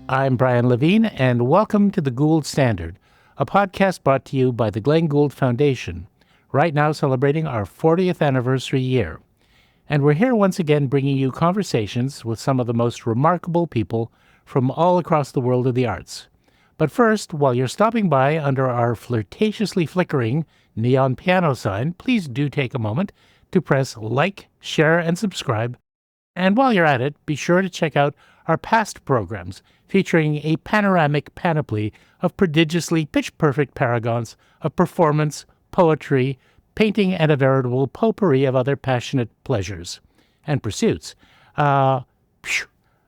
I'm Brian Levine, and welcome to the Gould Standard, a podcast brought to you by the Glenn Gould Foundation, right now celebrating our 40th anniversary year. And we're here once again bringing you conversations with some of the most remarkable people from all across the world of the arts. But first, while you're stopping by under our flirtatiously flickering neon piano sign, please do take a moment to press like, share, and subscribe. And while you're at it, be sure to check out our past programs featuring a panoramic panoply of prodigiously pitch-perfect paragons of performance, poetry, painting, and a veritable potpourri of other passionate pleasures and pursuits. I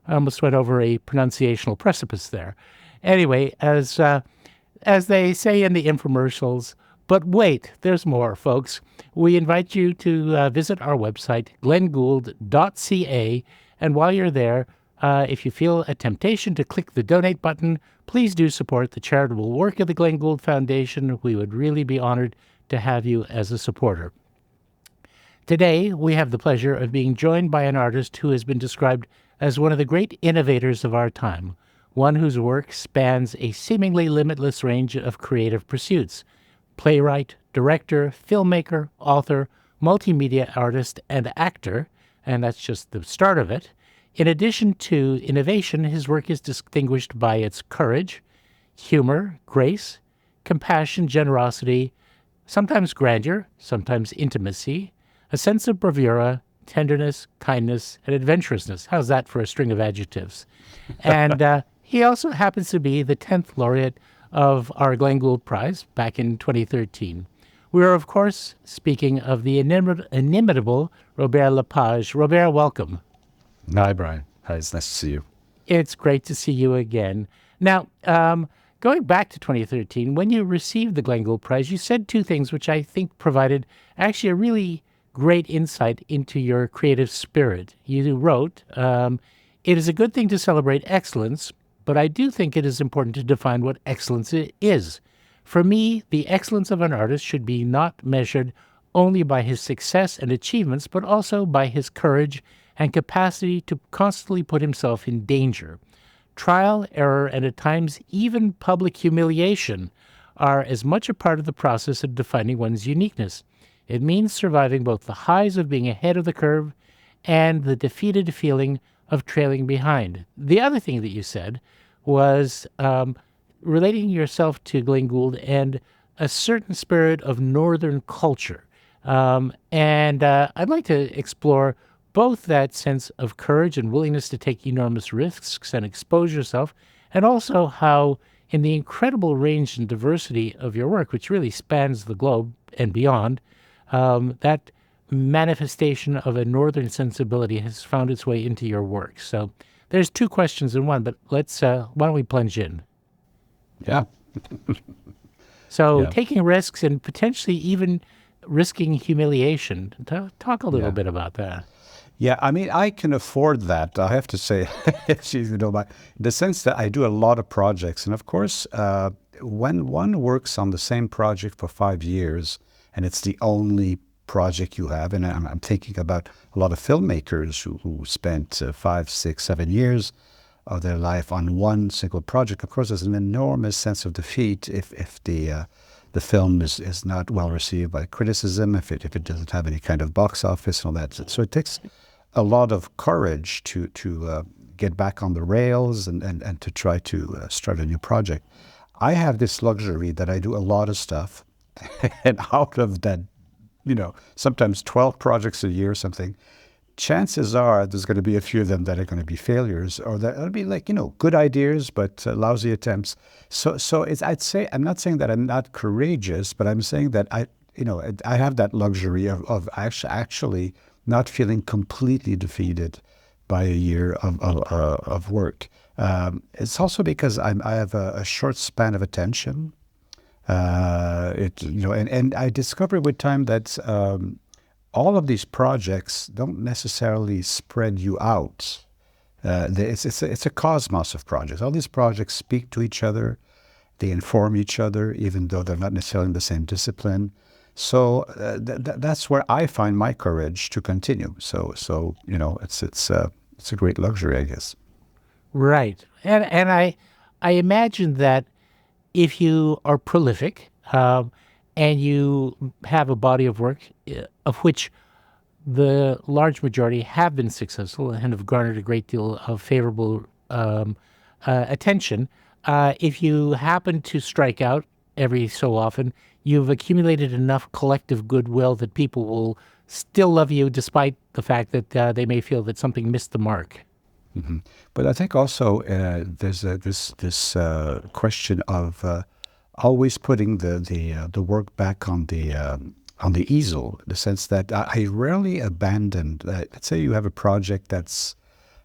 almost went over a pronunciational precipice there. Anyway, as they say in the infomercials, but wait, there's more, folks. We invite you to visit our website, glenngould.ca, and while you're there, if you feel a temptation to click the donate button, please do support the charitable work of the Glenn Gould Foundation. We would really be honored to have you as a supporter. Today, we have the pleasure of being joined by an artist who has been described as one of the great innovators of our time, one whose work spans a seemingly limitless range of creative pursuits. Playwright, director, filmmaker, author, multimedia artist, and actor, and that's just the start of it. In addition to innovation, his work is distinguished by its courage, humor, grace, compassion, generosity, sometimes grandeur, sometimes intimacy, a sense of bravura, tenderness, kindness, and adventurousness. How's that for a string of adjectives? And he also happens to be the 10th laureate of our Glenn Gould Prize back in 2013. We are, of course, speaking of the inimitable Robert Lepage. Robert, welcome. Hi, Brian. Hi, it's nice to see you. It's great to see you again. Now, going back to 2013, when you received the Glenn Gould Prize, you said two things which I think provided actually a really great insight into your creative spirit. You wrote, it is a good thing to celebrate excellence, but I do think it is important to define what excellence is. For me, the excellence of an artist should be not measured only by his success and achievements, but also by his courage and capacity to constantly put himself in danger. Trial, error, and at times even public humiliation are as much a part of the process of defining one's uniqueness. It means surviving both the highs of being ahead of the curve and the defeated feeling of trailing behind. The other thing that you said was relating yourself to Glenn Gould and a certain spirit of Northern culture. And I'd like to explore both that sense of courage and willingness to take enormous risks and expose yourself, and also how in the incredible range and diversity of your work, which really spans the globe and beyond, that manifestation of a Northern sensibility has found its way into your work. So there's two questions in one, but let's why don't we plunge in? Yeah. So taking risks and potentially even risking humiliation. Talk a little bit about that. Yeah, I mean, I can afford that, I have to say, in the sense that I do a lot of projects. And of course, when one works on the same project for 5 years, and it's the only project you have, and I'm thinking about a lot of filmmakers who spent 5, 6, 7 years of their life on one single project. Of course, there's an enormous sense of defeat if the film is not well received by criticism, if it doesn't have any kind of box office and all that. So it takes a lot of courage to get back on the rails and to try to start a new project. I have this luxury that I do a lot of stuff, and out of that, sometimes 12 projects a year or something, chances are there's going to be a few of them that are going to be failures, or that will be good ideas but lousy attempts. So I'd say, I'm not saying that I'm not courageous, but I'm saying that I have that luxury of actually not feeling completely defeated by a year of work. It's also because I have a short span of attention. And I discovered with time that all of these projects don't necessarily spread you out. It's a cosmos of projects. All these projects speak to each other. They inform each other, even though they're not necessarily in the same discipline. So that's where I find my courage to continue. So it's a great luxury, I guess. Right. And I imagine that if you are prolific and you have a body of work of which the large majority have been successful and have garnered a great deal of favorable attention, if you happen to strike out every so often, you've accumulated enough collective goodwill that people will still love you despite the fact that they may feel that something missed the mark. But I think also there's this question of always putting the work back on the easel, in the sense that I rarely abandon. Let's say you have a project that's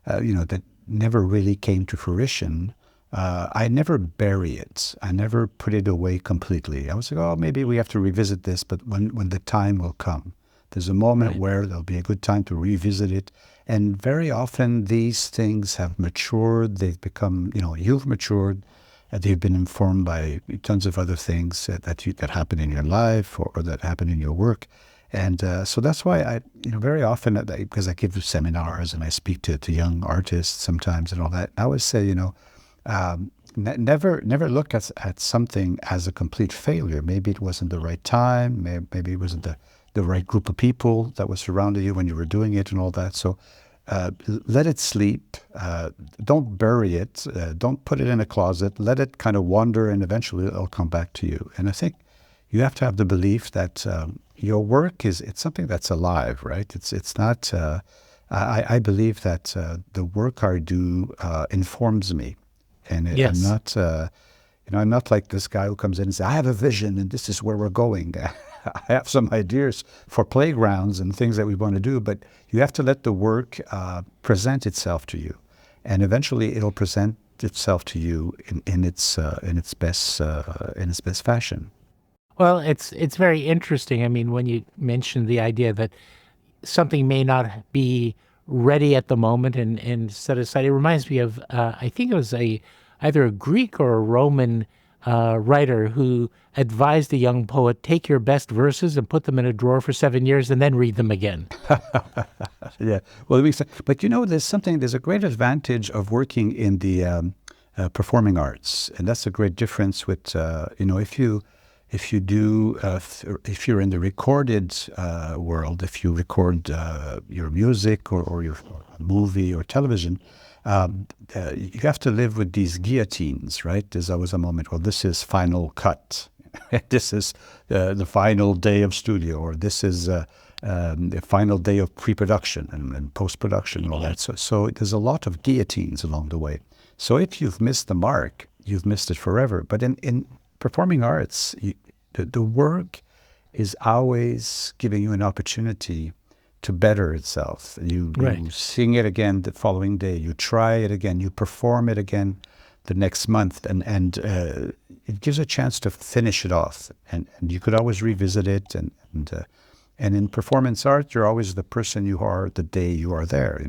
that never really came to fruition. I never bury it. I never put it away completely. I was like, oh, maybe we have to revisit this, but when the time will come. There's a moment Right. where there'll be a good time to revisit it. And very often these things have matured. They've become, you've matured. They've been informed by tons of other things that happen in your life or that happen in your work. And so that's why very often, because I give seminars and I speak to young artists sometimes and all that, I always say, never look at something as a complete failure. Maybe it wasn't the right time. Maybe it wasn't the right group of people that was surrounding you when you were doing it and all that. So let it sleep. Don't bury it. Don't put it in a closet. Let it kind of wander, and eventually it'll come back to you. And I think you have to have the belief that your work it's something that's alive, right? It's not. I believe that the work I do informs me, and I'm Yes. not. I'm not like this guy who comes in and says, I have a vision and this is where we're going. I have some ideas for playgrounds and things that we want to do, but you have to let the work present itself to you. And eventually it'll present itself to you in its best fashion. Well, it's very interesting. I mean, when you mentioned the idea that something may not be ready at the moment and set aside, it reminds me of I think it was either a Greek or a Roman writer who advised a young poet, take your best verses and put them in a drawer for 7 years and then read them again. Yeah. Well, but there's a great advantage of working in the performing arts, and that's a great difference with if you're in the recorded world, if you record your music or your movie or television, you have to live with these guillotines, right? There's always a moment, well, this is final cut. This is the final day of studio, or this is the final day of pre-production and post-production and all that. So there's a lot of guillotines along the way. So if you've missed the mark, you've missed it forever. But in performing arts, the work is always giving you an opportunity to better itself. You sing it again the following day. You try it again. You perform it again the next month, and it gives a chance to finish it off. And you could always revisit it. And in performance art, you're always the person you are the day you are there.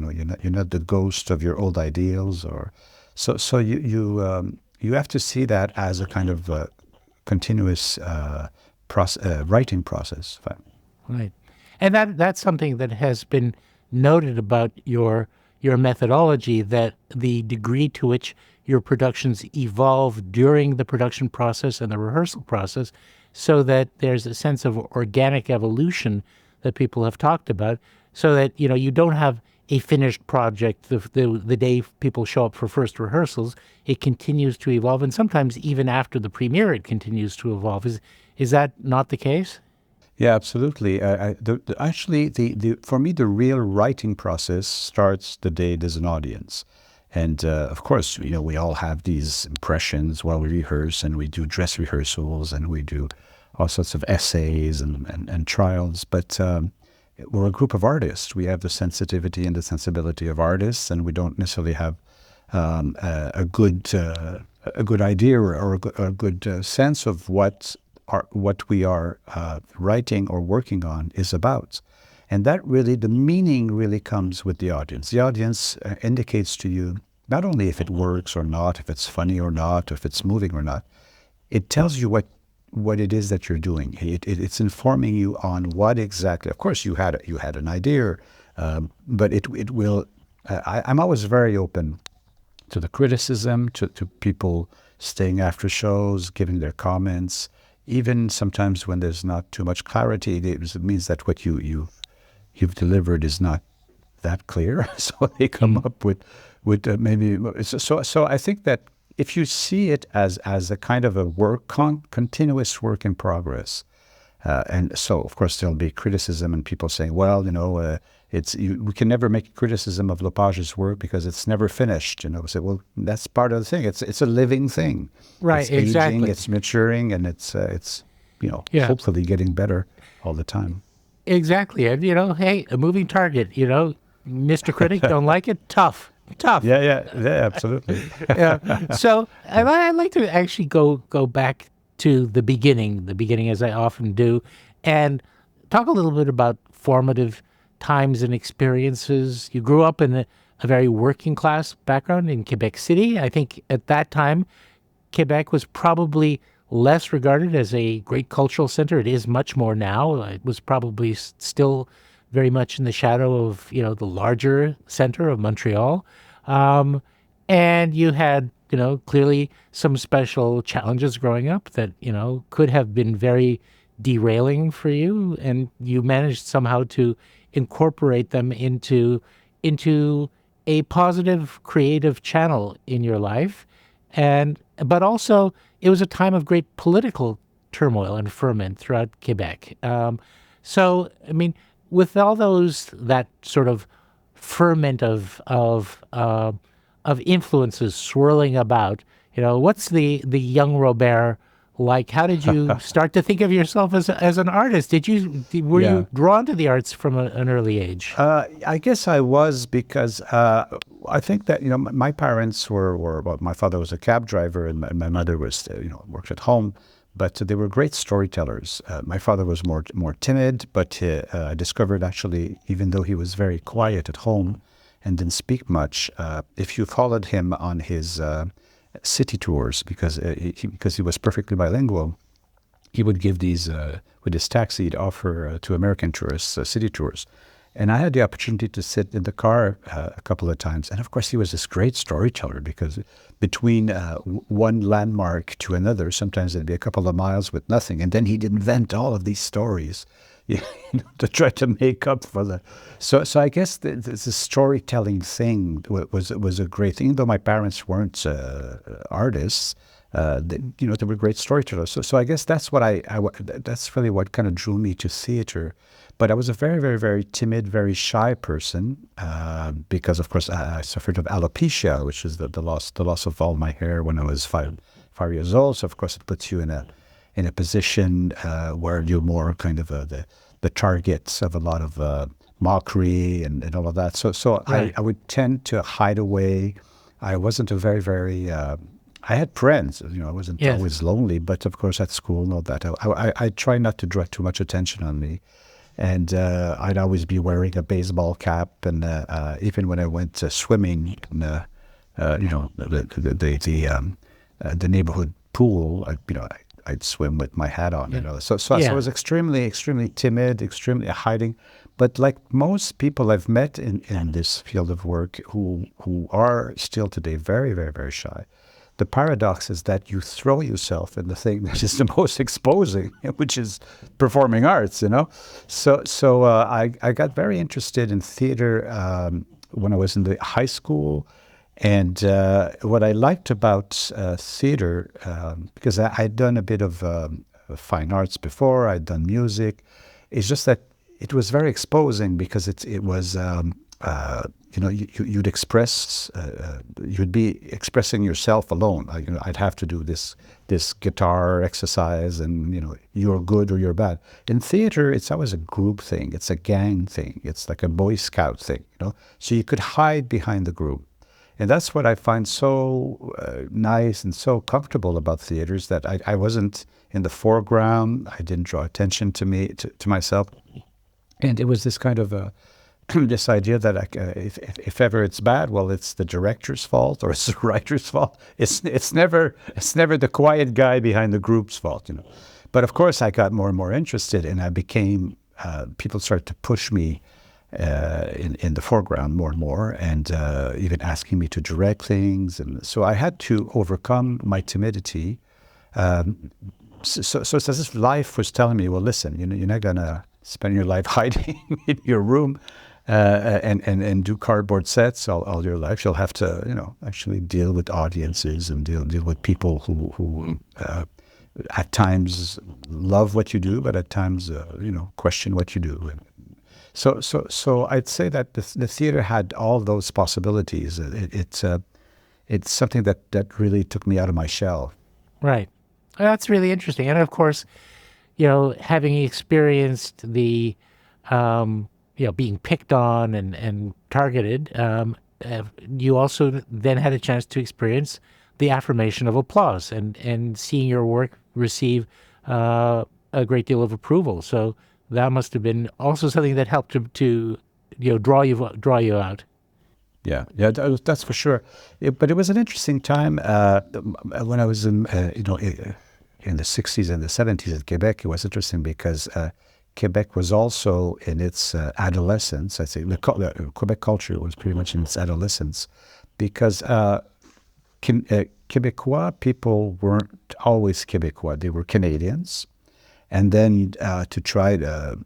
You're not the ghost of your old ideals, or so you have to see that as a kind of continuous writing process. Right. And that's something that has been noted about your methodology, that the degree to which your productions evolve during the production process and the rehearsal process, so that there's a sense of organic evolution that people have talked about, so that you don't have a finished project the day people show up for first rehearsals. It continues to evolve, and sometimes even after the premiere it continues to evolve. Is that not the case? Yeah, absolutely. Actually, for me, the real writing process starts the day there's an audience. And of course, we all have these impressions while we rehearse, and we do dress rehearsals, and we do all sorts of essays and trials. But we're a group of artists. We have the sensitivity and the sensibility of artists, and we don't necessarily have a good idea or a good sense of what we are writing or working on is about. And the meaning really comes with the audience. The audience indicates to you not only if it works or not, if it's funny or not, if it's moving or not. It tells you what it is that you're doing. It's informing you on what exactly. Of course, you had an idea, but it will. I'm always very open to the criticism, to people staying after shows, giving their comments. Even sometimes when there's not too much clarity, it means that what you've delivered is not that clear. So they come up with maybe so. I think that if you see it as a kind of a continuous work in progress, and so of course there'll be criticism and people saying, well, we can never make a criticism of Lepage's work because it's never finished. So well, that's part of the thing. It's a living thing, right? It's exactly. aging, it's maturing, and it's hopefully getting better all the time. Exactly. And hey, a moving target. Mr. Critic, don't like it? Tough. Yeah, absolutely. Yeah. So I'd like to actually go back to the beginning as I often do, and talk a little bit about formative times and experiences. You grew up in a very working class background in Quebec City. I think at that time, Quebec was probably less regarded as a great cultural center. It is much more now. It was probably still very much in the shadow of, the larger center of Montreal. And you had, clearly some special challenges growing up that, could have been very derailing for you. And you managed somehow to incorporate them into a positive, creative channel in your life. But also, it was a time of great political turmoil and ferment throughout Quebec. So, I mean, with all that sort of ferment of influences swirling about, what's the young Robert like? How did you start to think of yourself as an artist? Were you drawn to the arts from an early age? I guess I was, because I think that my parents were well, my father was a cab driver and my mother was worked at home, but they were great storytellers. My father was more timid, but I discovered actually, even though he was very quiet at home and didn't speak much, if you followed him on his city tours, because he was perfectly bilingual, he would give these with his taxi, he'd offer to American tourists city tours. And I had the opportunity to sit in the car a couple of times. And of course, he was this great storyteller, because between one landmark to another, sometimes it'd be a couple of miles with nothing. And then he'd invent all of these stories to try to make up for the. So I guess the storytelling thing was a great thing. Even though my parents weren't artists, they were great storytellers. So I guess that's what that's really what kind of drew me to theater. But I was a very, very, very timid, very shy person, because of course I suffered of alopecia, which is the loss of all my hair when I was five years old. So of course it puts you in a position where you're more kind of the targets of a lot of mockery and all of that. So right. I would tend to hide away. I wasn't a very, very I had friends, I wasn't always lonely, but of course at school and all that, I try not to draw too much attention on me. And I'd always be wearing a baseball cap, and even when I went swimming in the neighborhood pool, I'd swim with my hat on. So I was extremely, extremely timid, extremely hiding. But like most people I've met in this field of work who are still today very, very, very shy, the paradox is that you throw yourself in the thing that is the most exposing, which is performing arts, So I got very interested in theater when I was in the high school. And what I liked about theater, because I'd done a bit of fine arts before, I'd done music, it's just that it was very exposing, because it was... you'd express, you'd be expressing yourself alone. I'd have to do this guitar exercise, and you're good or you're bad. In theater, it's always a group thing. It's a gang thing. It's like a Boy Scout thing. So you could hide behind the group, and that's what I find so nice and so comfortable about theaters. That I wasn't in the foreground. I didn't draw attention to myself, and it was this kind of this idea that if ever it's bad, well, it's the director's fault or it's the writer's fault. It's never the quiet guy behind the group's fault, But of course, I got more and more interested, and I became. People started to push me, in the foreground more and more, and even asking me to direct things. And so I had to overcome my timidity. So it's as if life was telling me, well, listen, you're not going to spend your life hiding in your room and do cardboard sets all your life. You'll have to, actually deal with audiences and deal with people who at times love what you do, but at times, question what you do. So I'd say that the theater had all those possibilities. It's something that really took me out of my shell. Right. That's really interesting. And of course, having experienced the, being picked on and targeted, you also then had a chance to experience the affirmation of applause and seeing your work receive a great deal of approval. So that must have been also something that helped to draw you out. Yeah, that's for sure. But it was an interesting time when I was in the 60s and the 70s at Quebec. It was interesting because Quebec was also in its adolescence. I say the Quebec culture was pretty much in its adolescence because Québecois people weren't always Québecois. They were Canadians. And then to try to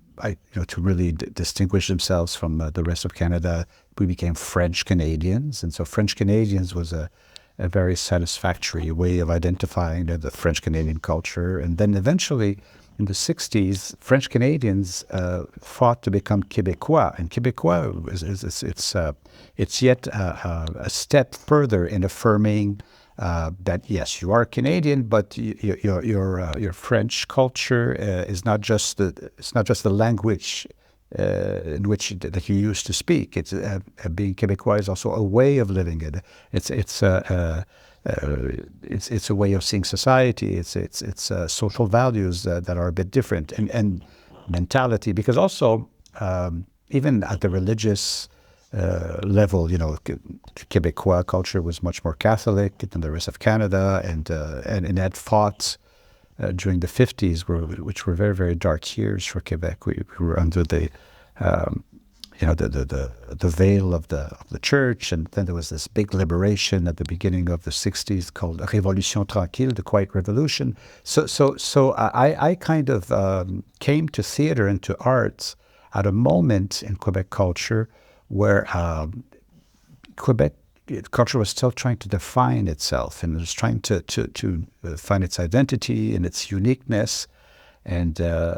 really distinguish themselves from the rest of Canada, we became French Canadians. And so French Canadians was a very satisfactory way of identifying the French Canadian culture. And then eventually, in the 60s, French Canadians fought to become Québecois. And Québecois it's yet a step further in affirming that yes, you are Canadian, but your French culture is not just the language in which that you used to speak. It's being Québécois is also a way of living it. It's a way of seeing society. It's social values that are a bit different and mentality, because also even at the religious level, Quebecois culture was much more Catholic than the rest of Canada, and had fought during the 50s, which were very, very dark years for Quebec. We were under the veil of the church, and then there was this big liberation at the beginning of the 60s called Révolution tranquille, the Quiet Revolution. So I kind of came to theater and to arts at a moment in Quebec culture where Quebec culture was still trying to define itself, and it was trying to find its identity and its uniqueness. And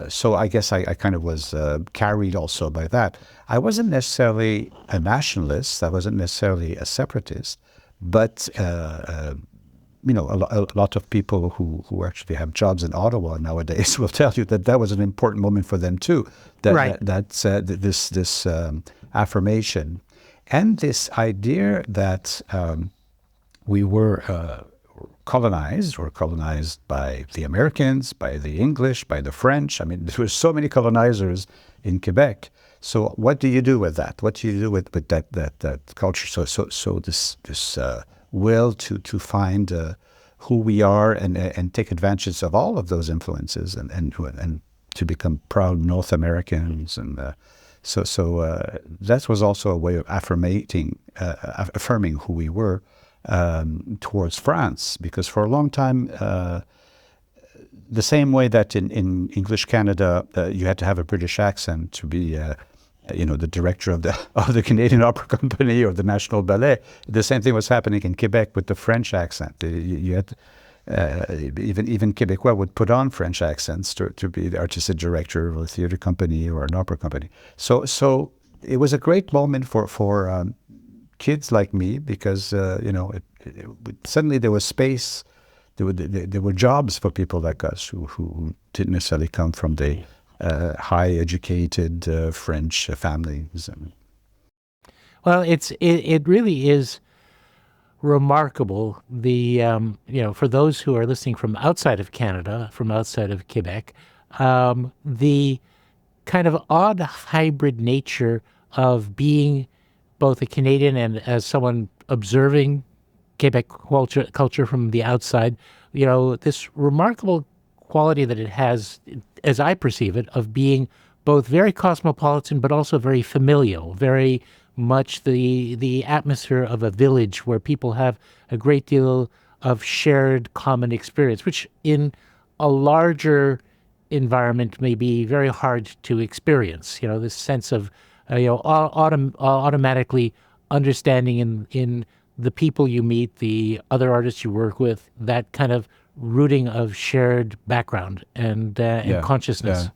so I guess I kind of was carried also by that. I wasn't necessarily a nationalist. I wasn't necessarily a separatist. But, a lot of people who actually have jobs in Ottawa nowadays will tell you that was an important moment for them too. This affirmation and this idea that we were colonized by the Americans, by the English, by the French. I mean, there were so many colonizers in Quebec. So what do you do with that? What do you do with that culture? So this will to find who we are and take advantage of all of those influences and to become proud North Americans. And so that was also a way of affirming who we were towards France, because for a long time, the same way that in English Canada you had to have a British accent to be the director of the Canadian Opera Company or the National Ballet, the same thing was happening in Quebec with the French accent. You had even Québécois would put on French accents to be the artistic director of a theater company or an opera company. So it was a great moment for kids like me, because suddenly there was space. There were jobs for people like us who didn't necessarily come from the high educated French families. Well, it really is remarkable. For those who are listening from outside of Canada, from outside of Quebec, the kind of odd hybrid nature of being both a Canadian and as someone observing Quebec culture from the outside, this remarkable quality that it has, as I perceive it, of being both very cosmopolitan but also very familial, very much the atmosphere of a village where people have a great deal of shared common experience, which in a larger environment may be very hard to experience. This sense of automatically understanding in the people you meet, the other artists you work with, that kind of rooting of shared background and consciousness. Yeah.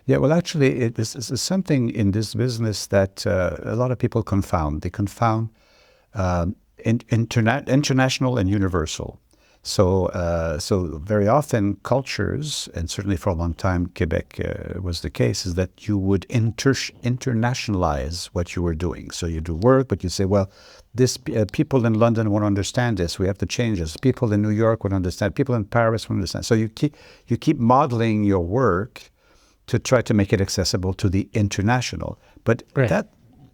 Yeah, well, actually, this is something in this business that a lot of people confound. They confound international and universal. So very often cultures, and certainly for a long time Quebec was the case, is that you would internationalize what you were doing. So you do work, but you say, well, this people in London won't understand this. We have to change this. People in New York won't understand. People in Paris won't understand. So you keep modeling your work to try to make it accessible to the international. But that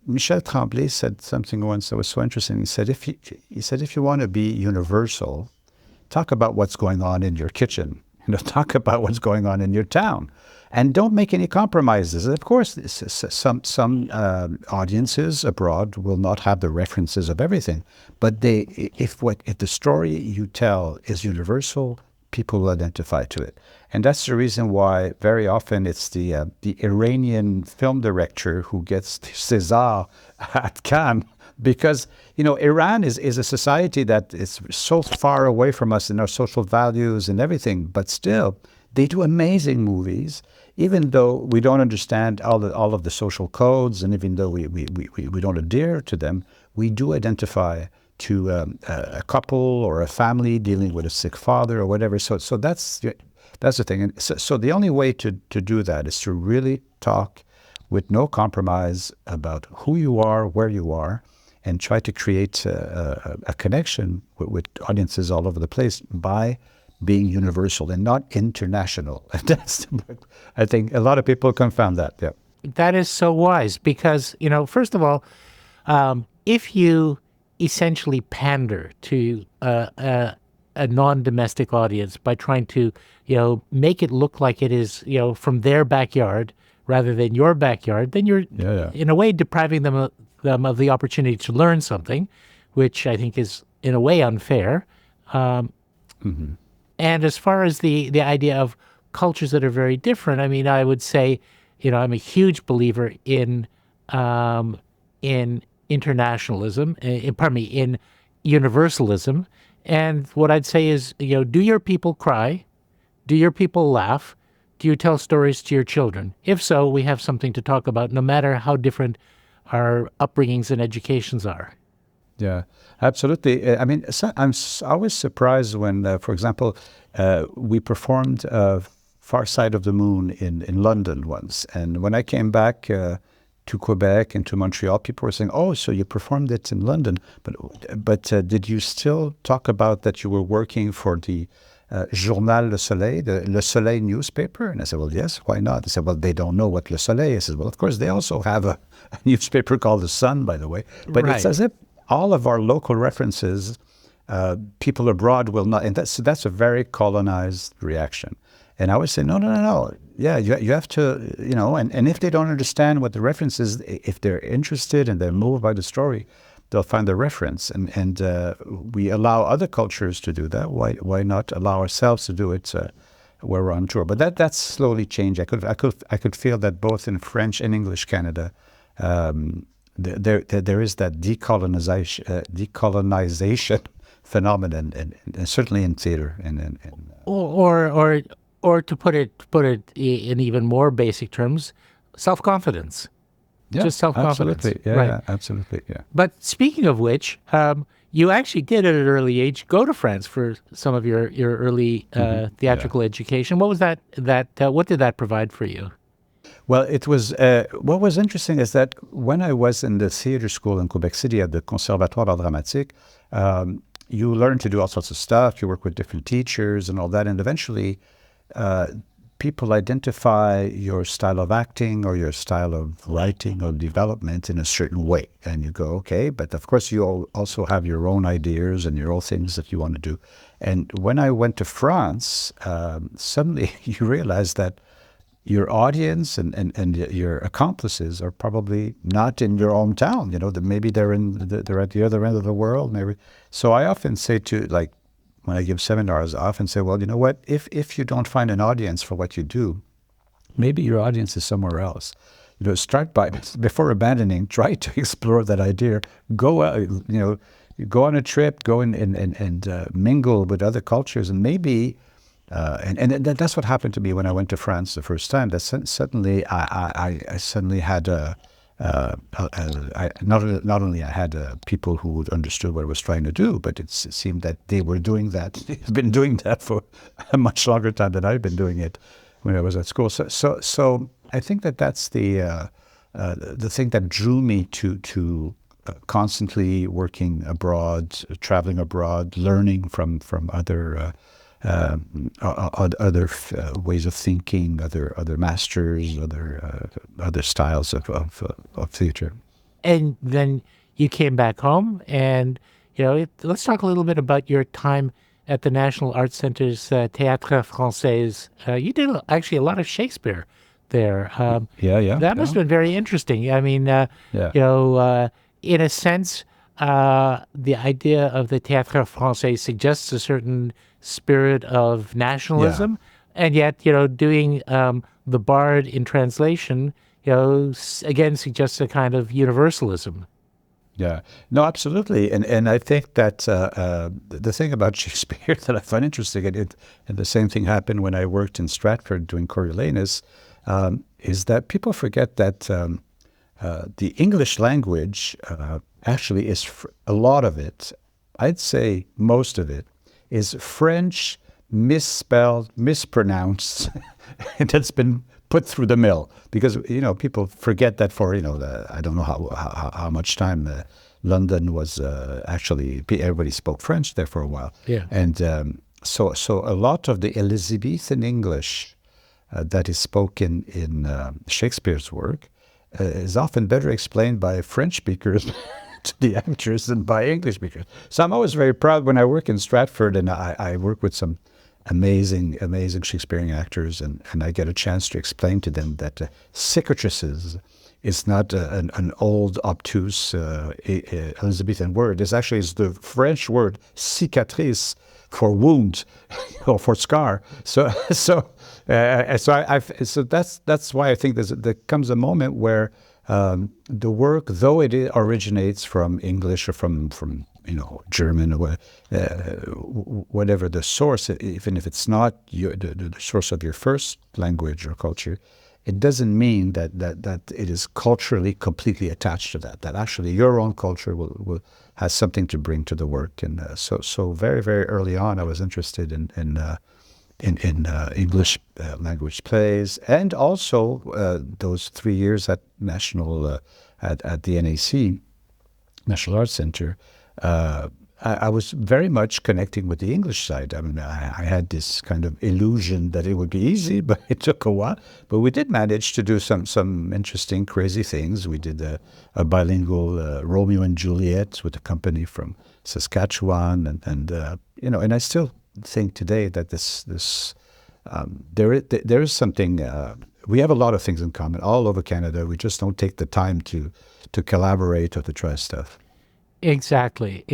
Michel Tremblay said something once that was so interesting. He said, if you want to be universal, talk about what's going on in your kitchen. Talk about what's going on in your town, and don't make any compromises. Of course, some audiences abroad will not have the references of everything, but if the story you tell is universal, people will identify to it. And that's the reason why very often it's the Iranian film director who gets César at Cannes, because Iran is a society that is so far away from us in our social values and everything, but still they do amazing movies, even though we don't understand all of the social codes, and even though we don't adhere to them, we do identify to a couple or a family dealing with a sick father or whatever. So that's the thing. And so the only way to do that is to really talk with no compromise about who you are, where you are, and try to create a connection with audiences all over the place by being universal and not international. I think a lot of people confound that. Yeah, that is so wise, because first of all, if you essentially pander to a non-domestic audience by trying to make it look like it is from their backyard rather than your backyard, then you're in a way depriving them of the opportunity to learn something, which I think is in a way unfair. And as far as the idea of cultures that are very different, I mean, I would say, I'm a huge believer in internationalism, in universalism. And what I'd say is, do your people cry? Do your people laugh? Do you tell stories to your children? If so, we have something to talk about, no matter how different our upbringings and educations are. Yeah, absolutely. I mean, I'm always surprised when, for example, we performed Far Side of the Moon in London once. And when I came back to Quebec and to Montreal, people were saying, "Oh, so you performed it in London, but did you still talk about that you were working for the Journal Le Soleil, the Le Soleil newspaper?" And I said, "Well, yes, why not?" They said, "Well, they don't know what Le Soleil is." I said, "Well, of course, they also have a newspaper called The Sun, by the way." But It's as if all of our local references, people abroad will not, and that's a very colonized reaction. And I would say, no. Yeah, you have to, and if they don't understand what the reference is, if they're interested and they're moved by the story, they'll find the reference. And we allow other cultures to do that. Why not allow ourselves to do it where we're on tour? But that's slowly changed. I could feel that both in French and English Canada, there is that decolonization phenomenon, and certainly in theater and or to put it in even more basic terms, self-confidence. Yeah, just self-confidence. Absolutely. Yeah, right. Yeah, absolutely. Yeah. But speaking of which, you actually did at an early age go to France for some of your early theatrical education. What was that? What did that provide for you? Well, it was, what was interesting is that when I was in the theater school in Quebec City at the Conservatoire d'Art Dramatique, you learn to do all sorts of stuff. You work with different teachers and all that. And eventually, people identify your style of acting or your style of writing or development in a certain way. And you go, okay, but of course you also have your own ideas and your own things that you want to do. And when I went to France, suddenly you realize that your audience and your accomplices are probably not in your hometown. Maybe they're at the other end of the world. Maybe. So I often say like when I give seminars, I often say, well, you know what? If you don't find an audience for what you do, maybe your audience is somewhere else. Start by, before abandoning, try to explore that idea. Go, go on a trip, go and mingle with other cultures, and maybe, and that's what happened to me when I went to France the first time. That suddenly I suddenly had not only I had people who understood what I was trying to do, but it seemed that they were doing that. They've been doing that for a much longer time than I've been doing it when I was at school. So I think that's the thing that drew me to constantly working abroad, traveling abroad, learning from other ways of thinking, other masters, other styles of theater. And then you came back home, and let's talk a little bit about your time at the National Arts Center's Théâtre Français. You did actually a lot of Shakespeare there. That must have been very interesting. I mean, in a sense, the idea of the Théâtre Français suggests a certain spirit of nationalism, and yet, doing the Bard in translation, again suggests a kind of universalism. Yeah, no, absolutely, and I think that the thing about Shakespeare that I find interesting, and the same thing happened when I worked in Stratford doing Coriolanus, is that people forget that the English language actually is a lot of it. I'd say most of it is French misspelled, mispronounced, and that's been put through the mill, because people forget that for I don't know how much time London was actually, everybody spoke French there for a while, and so a lot of the Elizabethan English that is spoken in Shakespeare's work is often better explained by French speakers to the actors than by English speakers. So I'm always very proud when I work in Stratford, and I work with some amazing Shakespearean actors, and I get a chance to explain to them that cicatrices is not an old obtuse Elizabethan word. It's actually the French word cicatrice for wound or for scar. So that's why I think there comes a moment where the work, though it originates from English or from German or whatever the source, even if it's not the source of your first language or culture, it doesn't mean that it is culturally completely attached to that. That actually your own culture will has something to bring to the work. And so very, very early on, I was interested in English language plays, and also those 3 years at at the NAC, National Arts Center. I was very much connecting with the English side. I mean, I had this kind of illusion that it would be easy, but it took a while. But we did manage to do some interesting, crazy things. We did a bilingual Romeo and Juliet with a company from Saskatchewan, and I still think today that there is something. We have a lot of things in common all over Canada. We just don't take the time to collaborate or to try stuff. Exactly.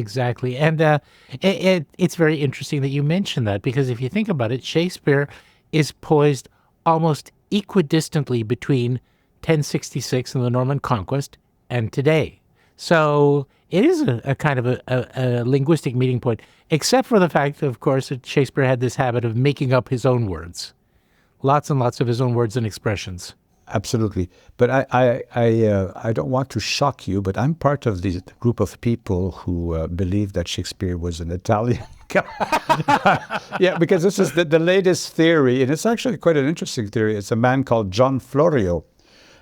And it's very interesting that you mention that, because if you think about it, Shakespeare is poised almost equidistantly between 1066 and the Norman Conquest and today. So it is a kind of a linguistic meeting point, except for the fact, of course, that Shakespeare had this habit of making up his own words. Lots and lots of his own words and expressions. Absolutely. But I don't want to shock you, but I'm part of the group of people who believe that Shakespeare was an Italian guy. Yeah, because this is the latest theory, and it's actually quite an interesting theory. It's a man called John Florio,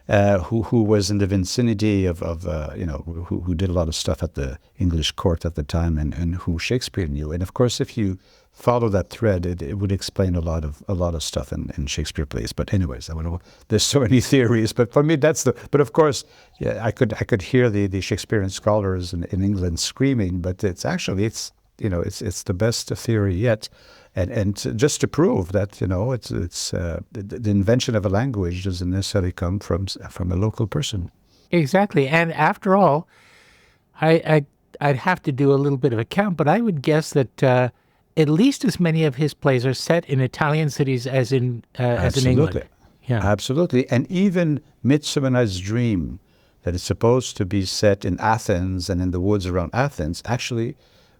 who was in the vicinity of who did a lot of stuff at the English court at the time, and who Shakespeare knew. And of course, if you follow that thread, it would explain a lot of stuff in Shakespeare plays. But anyways, there's so many theories. But for me, But of course, yeah, I could hear the Shakespearean scholars in England screaming. But it's the best theory yet. just to prove that, the invention of a language doesn't necessarily come from a local person. Exactly. And after all, I'd have to do a little bit of a count, but I would guess that at least as many of his plays are set in Italian cities as in England. Yeah. Absolutely. And even Midsummer Night's Dream, that is supposed to be set in Athens and in the woods around Athens, actually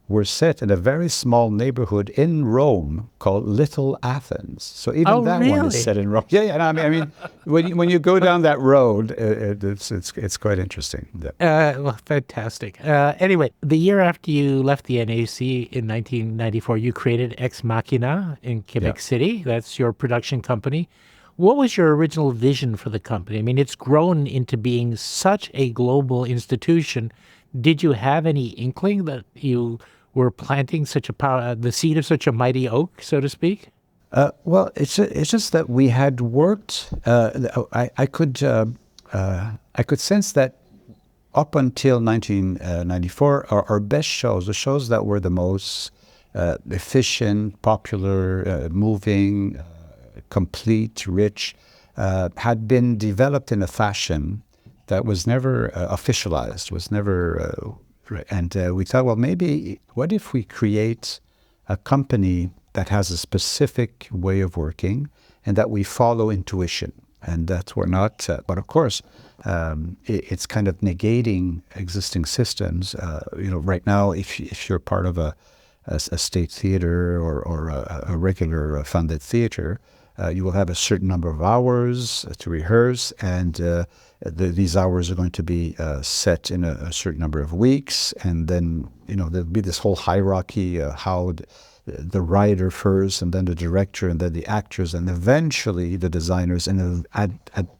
were set in a very small neighborhood in Rome called Little Athens. So even that one is set in Rome. Yeah, yeah. I mean, when you go down that road, it's quite interesting. Yeah. Well, fantastic. Anyway, the year after you left the NAC in 1994, you created Ex Machina in Quebec City. That's your production company. What was your original vision for the company? I mean, it's grown into being such a global institution. Did you have any inkling that you were planting the seed of such a mighty oak, so to speak? Well, it's just that we had worked. I could sense that up until 1994, our best shows, the shows that were the most efficient, popular, moving, complete, rich, had been developed in a fashion that was never officialized, was never. And we thought, well, maybe what if we create a company that has a specific way of working and that we follow intuition, and that we're not, but of course, it's kind of negating existing systems. Right now, if you're part of a state theater or a regular funded theater, you will have a certain number of hours to rehearse, and these hours are going to be set in a certain number of weeks, and then there'll be this whole hierarchy, how the writer first, and then the director, and then the actors, and eventually the designers, and at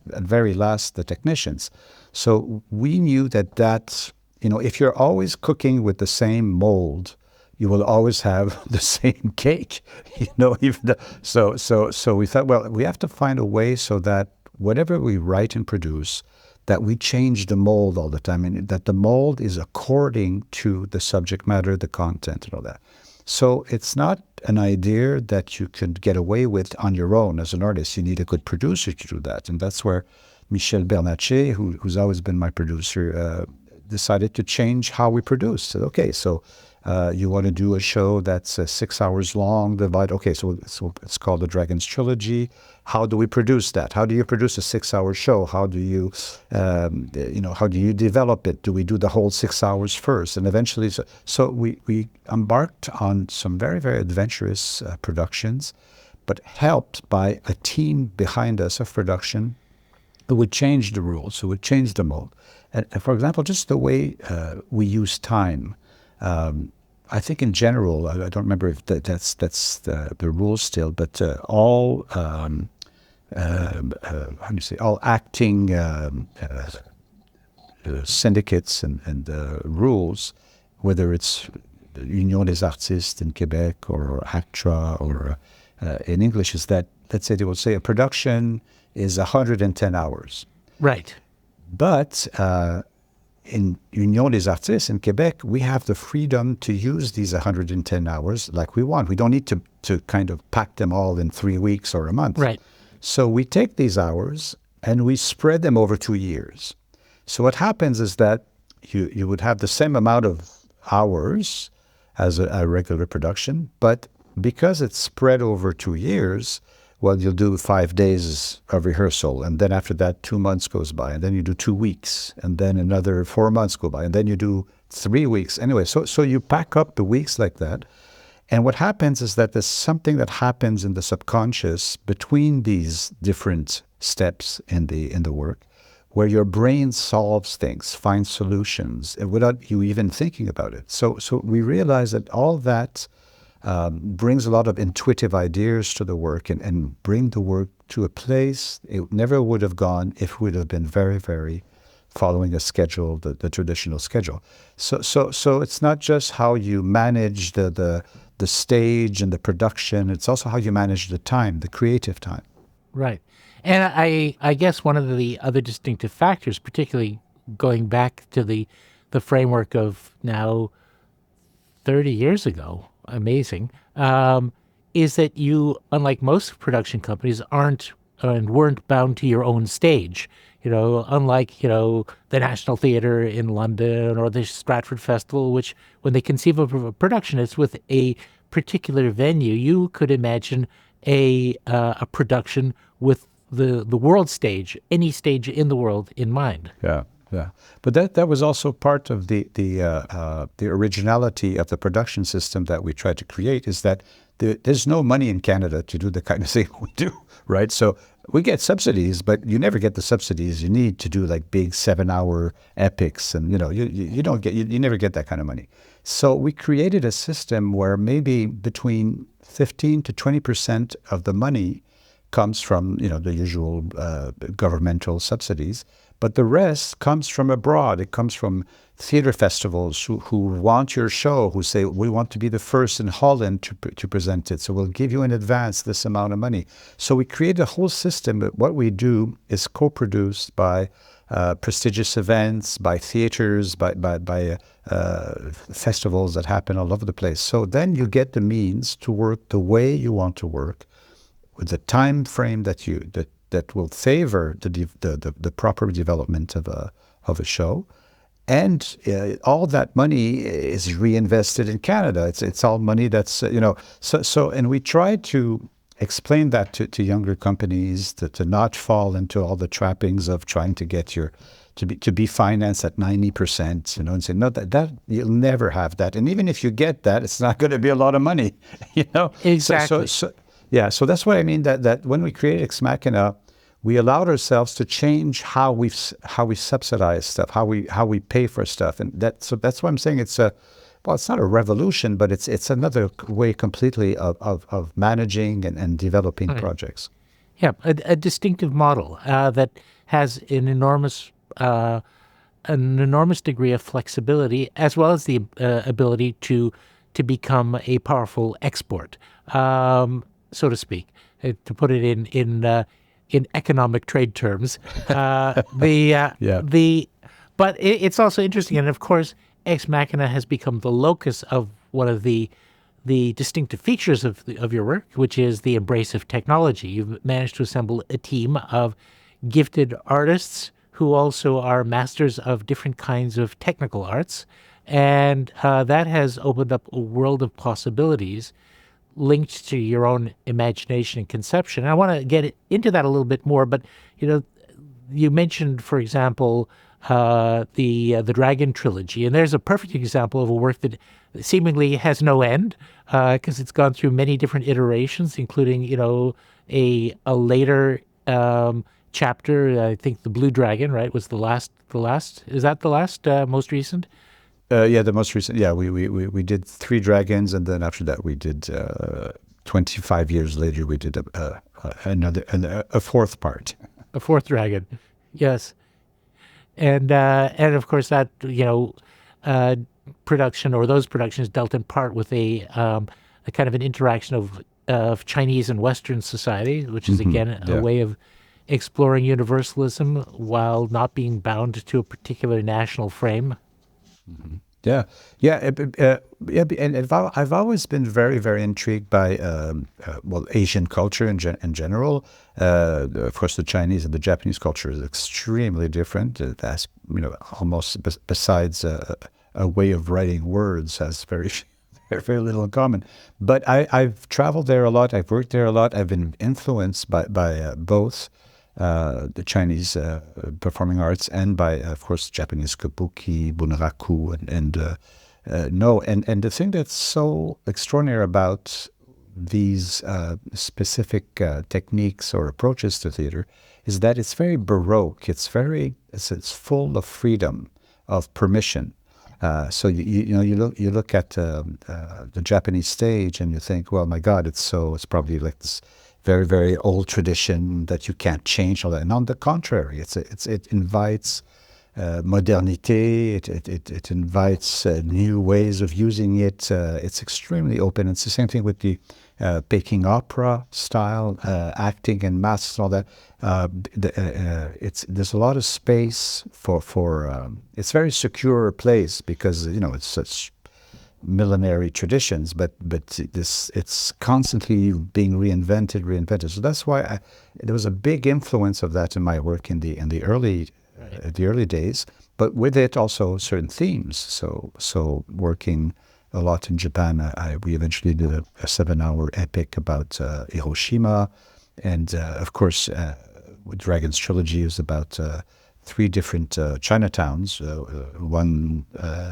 very last the technicians. So we knew that if you're always cooking with the same mold, you will always have the same cake, So we thought, well, we have to find a way so that whatever we write and produce, that we change the mold all the time, and that the mold is according to the subject matter, the content, and all that. So it's not an idea that you can get away with on your own as an artist. You need a good producer to do that, and that's where Michel Bernatchez, who's always been my producer, decided to change how we produce. Said, okay, so you want to do a show that's 6 hours long, so it's called the Dragons Trilogy. How do we produce that? How do you produce a 6-hour show? How do you, how do you develop it? Do we do the whole 6 hours first? And eventually, so we embarked on some very, very adventurous productions, but helped by a team behind us of production who would change the rules, who would change the mold. And for example, just the way we use time. I think in general, I don't remember if that's the rule still, but all all acting syndicates and rules, whether it's Union des Artistes in Quebec or ACTRA or in English, is that, let's say they will say a production is 110 hours. Right. But in Union des Artistes in Quebec, we have the freedom to use these 110 hours like we want. We don't need to kind of pack them all in 3 weeks or a month. Right. So we take these hours and we spread them over 2 years. So what happens is that you would have the same amount of hours as a regular production, but because it's spread over 2 years, well, you'll do 5 days of rehearsal, and then after that, 2 months goes by, and then you do 2 weeks, and then another 4 months go by, and then you do 3 weeks. Anyway, so you pack up the weeks like that, and what happens is that there's something that happens in the subconscious between these different steps in the work, where your brain solves things, finds solutions, without you even thinking about it. So we realize that all that brings a lot of intuitive ideas to the work and bring the work to a place it never would have gone if it would have been very, very following a schedule, the traditional schedule. So it's not just how you manage the stage and the production, it's also how you manage the time, the creative time. Right. And I guess one of the other distinctive factors, particularly going back to the framework of now 30 years ago, amazing, is that you, unlike most production companies, aren't and weren't bound to your own stage. Unlike, the National Theatre in London or the Stratford Festival, which when they conceive of a production, it's with a particular venue. You could imagine a production with the world stage, any stage in the world in mind. Yeah, yeah. But that was also part of the originality of the production system that we tried to create, is that there's no money in Canada to do the kind of thing we do, right? So we get subsidies, but you never get the subsidies you need to do like big 7-hour epics, and you never get that kind of money. So we created a system where maybe between 15 to 20% of the money comes from the usual governmental subsidies, but the rest comes from abroad. It comes from theater festivals who want your show, who say, we want to be the first in Holland to present it, so we'll give you in advance this amount of money. So we create a whole system. But what we do is co-produced by prestigious events, by theaters, by festivals that happen all over the place. So then you get the means to work the way you want to work, with the time frame that will favor the proper development of a show. And all that money is reinvested in Canada. It's all money that's and we try to explain that to younger companies, to not fall into all the trappings of trying to get to be financed at 90%, and say, no, that you'll never have that. And even if you get that, it's not going to be a lot of money, Exactly. So that's what I mean, that when we created Ex Machina, we allowed ourselves to change how we subsidize stuff, how we pay for stuff, and that's why I'm saying it's not a revolution, but it's another way completely of managing and developing projects. Yeah, a distinctive model that has an enormous degree of flexibility, as well as the ability to become a powerful export, so to speak, to put it in economic trade terms. But it's also interesting, and of course, Ex Machina has become the locus of one of the distinctive features of your work, which is the embrace of technology. You've managed to assemble a team of gifted artists who also are masters of different kinds of technical arts, and that has opened up a world of possibilities linked to your own imagination and conception. And I want to get into that a little bit more, but you mentioned, for example, the Dragon trilogy, and there's a perfect example of a work that seemingly has no end, because it's gone through many different iterations, including a later chapter. I think the Blue Dragon, right, was the last. Is that the last, most recent? The most recent. Yeah, we did 3 dragons, and then after that we did 25 years later we did a fourth part. A fourth dragon, yes, and of course that production, or those productions, dealt in part with a kind of an interaction of Chinese and Western society, which is again a way of exploring universalism while not being bound to a particular national frame. Mm-hmm. And I've always been very, very intrigued by Asian culture in general. Of course, the Chinese and the Japanese culture is extremely different. That's almost besides a way of writing words, has very very little in common. But I've traveled there a lot. I've worked there a lot. I've been influenced by both the Chinese performing arts and by, of course, Japanese kabuki, bunraku, and the thing that's so extraordinary about these specific techniques or approaches to theater is that it's very Baroque. It's full of freedom, of permission. So you look at the Japanese stage and you think, well, my God, it's probably like this very, very old tradition that you can't change all that. And on the contrary, it invites modernité. It invites new ways of using it. It's extremely open. It's the same thing with the Peking opera style, acting and masks and all that. There's a lot of space for it's very secure place because it's such millenary traditions, but it's constantly being reinvented. So that's why there was a big influence of that in my work in the early days. But with it also certain themes. So working a lot in Japan, we eventually did a 7-hour epic about Hiroshima, and of course, with Dragon's trilogy is about 3 different Chinatowns, one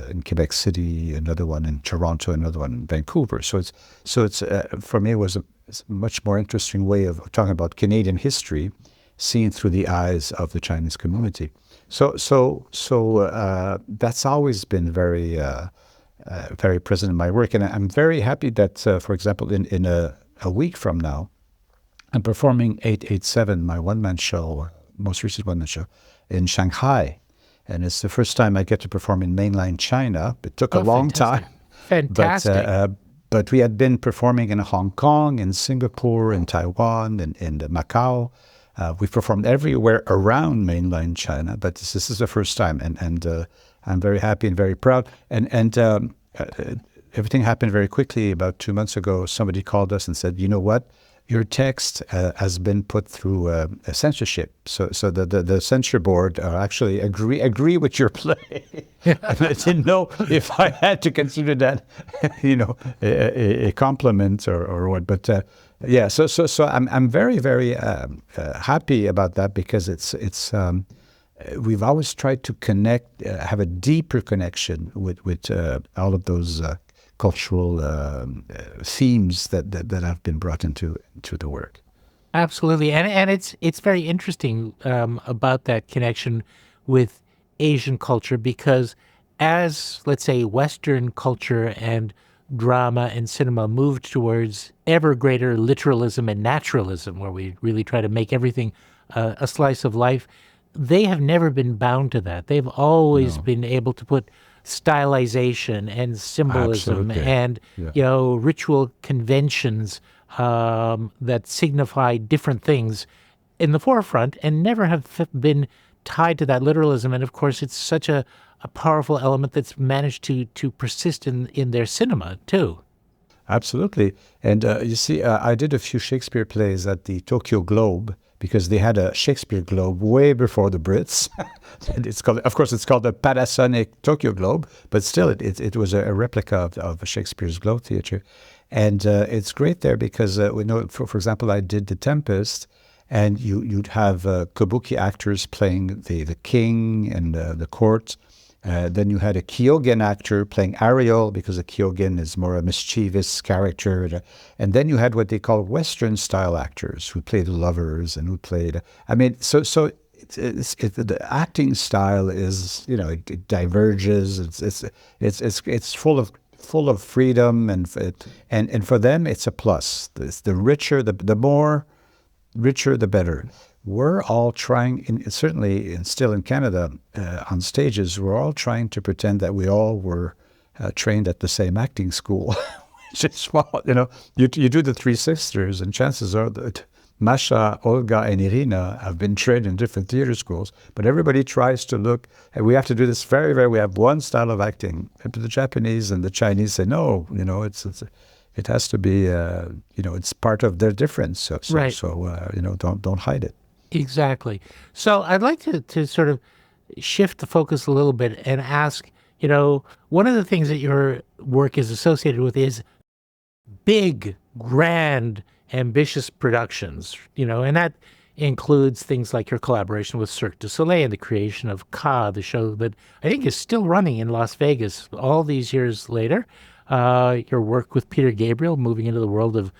in Quebec City, another one in Toronto, another one in Vancouver. So it's for me, it was a much more interesting way of talking about Canadian history seen through the eyes of the Chinese community. So that's always been very very present in my work, and I'm very happy that, for example, in a week from now, I'm performing 887, my one-man show, most recent one-man show, in Shanghai. And it's the first time I get to perform in mainland China. It took a long time. Fantastic. But we had been performing in Hong Kong, in Singapore, in Taiwan, in Macau. We performed everywhere around mainland China, but this is the first time. And I'm very happy and very proud. And everything happened very quickly. About 2 months ago, somebody called us and said, you know what? Your text has been put through a censorship. So the censor board actually agree with your play. And I didn't know if I had to consider that, a compliment or what. But yeah, so I'm very, very happy about that, because it's we've always tried to connect, have a deeper connection with all of those cultural themes that have been brought into the work. Absolutely, and it's very interesting about that connection with Asian culture, because as, let's say, Western culture and drama and cinema moved towards ever greater literalism and naturalism, where we really try to make everything a slice of life, they have never been bound to that. They've always been able to put stylization and symbolism and ritual conventions that signify different things in the forefront, and never have been tied to that literalism. And of course, it's such a powerful element that's managed to persist in their cinema too. Absolutely. And you see, I did a few Shakespeare plays at the Tokyo Globe, because they had a Shakespeare Globe way before the Brits. And it's called the Panasonic Tokyo Globe, but still it was a replica of Shakespeare's Globe Theatre. And it's great there because we know, for example, I did The Tempest, and you'd have kabuki actors playing the king and the court. Then you had a Kyogen actor playing Ariel, because a Kyogen is more a mischievous character. And then you had what they call Western-style actors who played lovers and who played... the acting style is, it diverges. It's full of freedom, and for them it's a plus. The richer, the more richer, the better. We're all trying, certainly still in Canada, on stages, we're all trying to pretend that we all were trained at the same acting school. Which is, you do the Three Sisters, and chances are that Masha, Olga, and Irina have been trained in different theater schools, but everybody tries to look, and we have to do this we have one style of acting. But the Japanese and the Chinese say, no, it has to be, it's part of their difference. Right. Don't hide it. Exactly. So I'd like to sort of shift the focus a little bit and ask, one of the things that your work is associated with is big, grand, ambitious productions, and that includes things like your collaboration with Cirque du Soleil and the creation of Ka, the show that I think is still running in Las Vegas all these years later. Your work with Peter Gabriel, moving into the world of,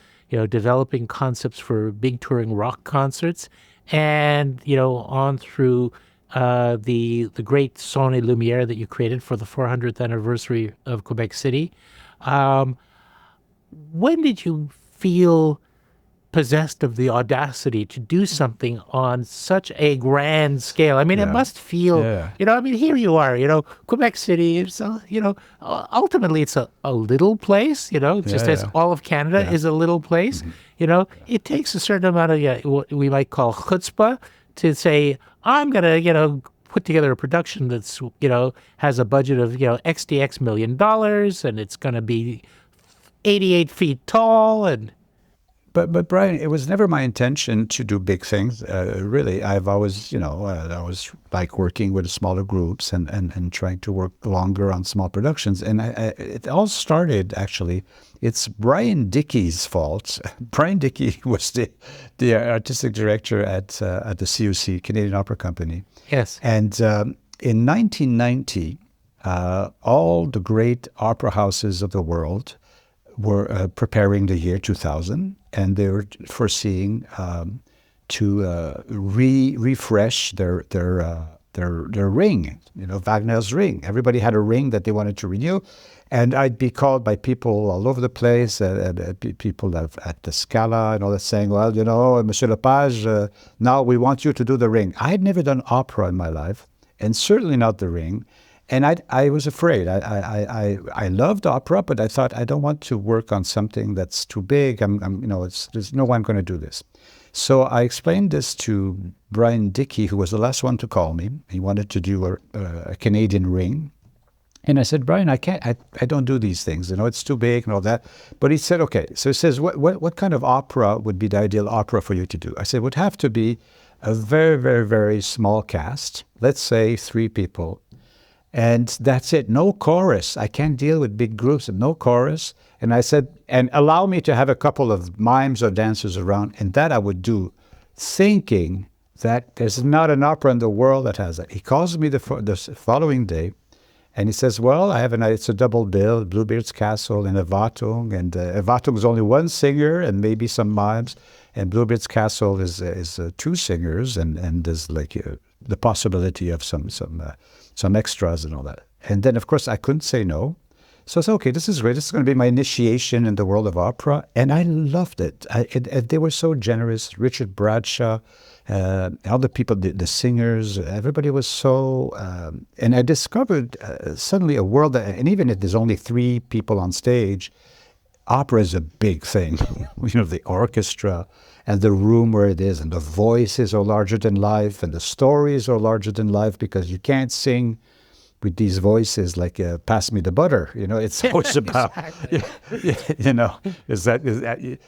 developing concepts for big touring rock concerts, and, on through the great Son et Lumière that you created for the 400th anniversary of Quebec City. When did you feel possessed of the audacity to do something on such a grand scale? I mean, it must feel, here you are, Quebec City, it's, ultimately it's a little place, as all of Canada is a little place. Mm-hmm. It takes a certain amount of what we might call chutzpah to say, I'm going to, put together a production that's, has a budget of, XDX million dollars, and it's going to be 88 feet tall, and But Brian, it was never my intention to do big things. Really, I've always, I always like working with smaller groups and trying to work longer on small productions. And it all started, actually, it's Brian Dickey's fault. Brian Dickey was the artistic director at the COC, Canadian Opera Company. yes. And in 1990, all the great opera houses of the world were preparing the year 2000, and they were foreseeing to refresh their ring. Wagner's ring. Everybody had a ring that they wanted to renew, and I'd be called by people all over the place, people at the Scala and all that, saying, "Well, Monsieur Lepage, now we want you to do the ring." I had never done opera in my life, and certainly not the ring. And I was afraid. I loved opera, but I thought I don't want to work on something that's too big. There's no way I'm going to do this. So I explained this to Brian Dickey, who was the last one to call me. He wanted to do a Canadian ring. And I said, "Brian, I can't. I don't do these things. It's too big and all that." But he said, "Okay." So he says, "What kind of opera would be the ideal opera for you to do?" I said, "It would have to be a very, very, very small cast. Let's say 3 people. And that's it. No chorus. I can't deal with big groups and no chorus." And I said, "And allow me to have a couple of mimes or dancers around." And that I would do, thinking that there's not an opera in the world that has that. He calls me the following day, and he says, "Well, it's a double bill, Bluebeard's Castle and Erwartung. And Erwartung is only 1 singer and maybe some mimes. And Bluebeard's Castle is 2 singers, and there's like the possibility of some extras and all that." And then, of course, I couldn't say no. So I said, "Okay, this is great. This is going to be my initiation in the world of opera." And I loved it. They were so generous. Richard Bradshaw, all the people, the singers, everybody was so... and I discovered suddenly a world that, and even if there's only 3 people on stage, opera is a big thing. The orchestra and the room where it is, and the voices are larger than life, and the stories are larger than life, because you can't sing with these voices like "pass me the butter." It's always about is that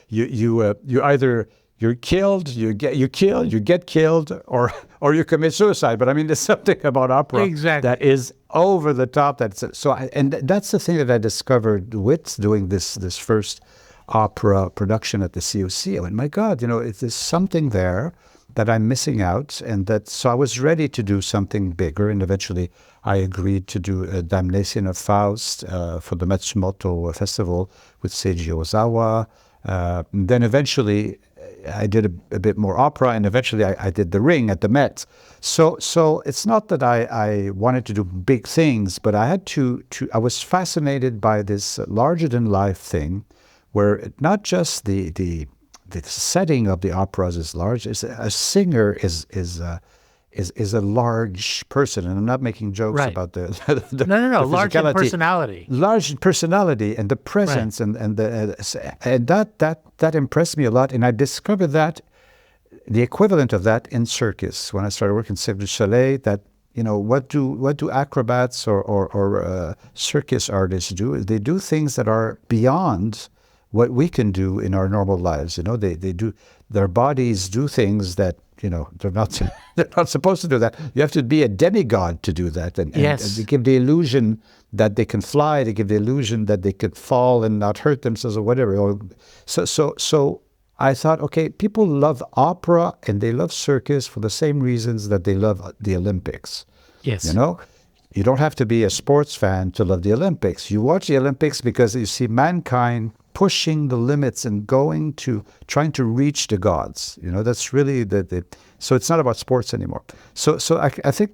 you either you're killed, you get killed, or you commit suicide. But I mean, there's something about opera that is over the top. And that's the thing that I discovered with doing this first opera production at the COC. I went, my God, there's something there that I'm missing out, so I was ready to do something bigger, and eventually I agreed to do a Damnation of Faust for the Matsumoto Festival with Seiji Ozawa. Then eventually I did a bit more opera, and eventually I did The Ring at the Met. So it's not that I wanted to do big things, but I had I was fascinated by this larger-than-life thing, where not just the setting of the operas is large. A singer is a large person, and I'm not making jokes about the no, large in personality. Large in personality and the presence, and that impressed me a lot. And I discovered that the equivalent of that in Circus when I started working in Cirque du Soleil. That what do acrobats or circus artists do? They do things that are beyond what we can do in our normal lives. They do, their bodies do things that they're not supposed to do that. You have to be a demigod to do that, and they give the illusion that they can fly. They give the illusion that they could fall and not hurt themselves or whatever. So I thought, okay, people love opera and they love circus for the same reasons that they love the Olympics. Yes. You don't have to be a sports fan to love the Olympics. You watch the Olympics because you see mankind pushing the limits and trying to reach the gods. That's really so it's not about sports anymore. So I think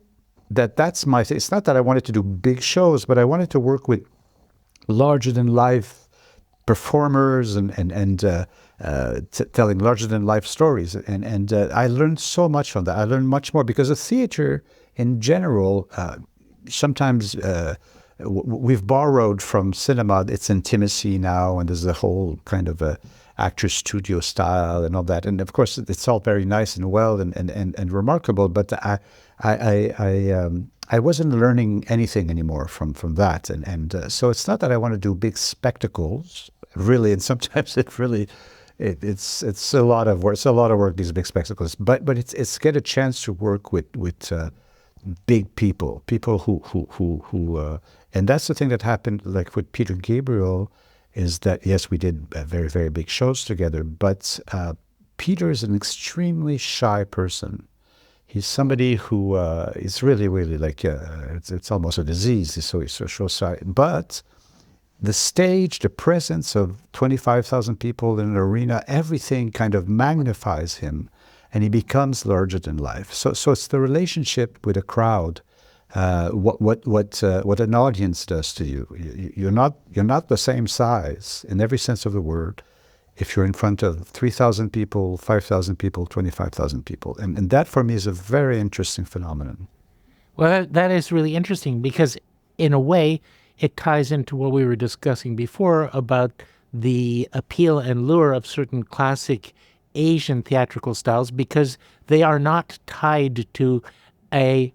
that's my thing. It's not that I wanted to do big shows, but I wanted to work with larger than life performers and telling larger than life stories. And I learned so much from that. I learned much more because the theater in general, sometimes we've borrowed from cinema its intimacy now, and there's a whole kind of actor studio style and all that. And of course, it's all very nice and well and remarkable. But I wasn't learning anything anymore from that, and so it's not that I want to do big spectacles, really, and sometimes it's a lot of work. It's a lot of work, these big spectacles, but it's get a chance to work with big people who and that's the thing that happened, like with Peter Gabriel, is that yes, we did very, very big shows together, but Peter is an extremely shy person. He's somebody who is really, really like it's almost a disease. He's so shy, but the stage, the presence of 25,000 people in an arena, everything kind of magnifies him, and he becomes larger than life. So it's the relationship with a crowd, what an audience does to you. You're not the same size in every sense of the word if you're in front of 3,000 people, 5,000 people, 25,000 people, and that for me is a very interesting phenomenon. Well, that is really interesting because, in a way, it ties into what we were discussing before about the appeal and lure of certain classic Asian theatrical styles, because they are not tied to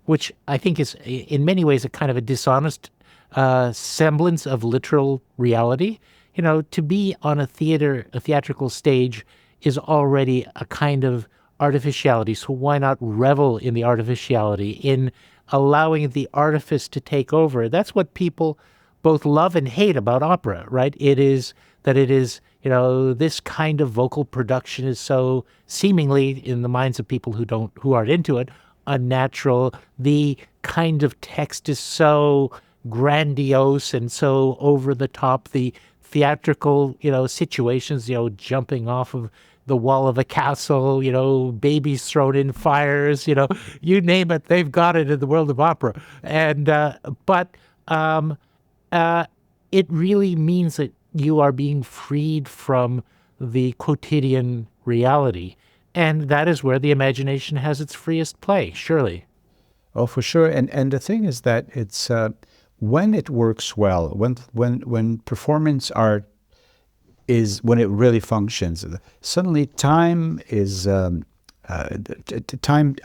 which I think is in many ways a kind of a dishonest semblance of literal reality. To be on a theatrical stage is already a kind of artificiality. So why not revel in the artificiality, in allowing the artifice to take over? That's what people both love and hate about opera, right? It is, this kind of vocal production is so seemingly, in the minds of people who aren't into it, unnatural. The kind of text is so grandiose and so over the top. The theatrical, situations, jumping off of the wall of a castle, babies thrown in fires, you name it, they've got it in the world of opera. And it really means that you are being freed from the quotidian reality. And that is where the imagination has its freest play, surely. Oh, for sure. And the thing is that it's when it works well, when performance art is when it really functions, suddenly time is time.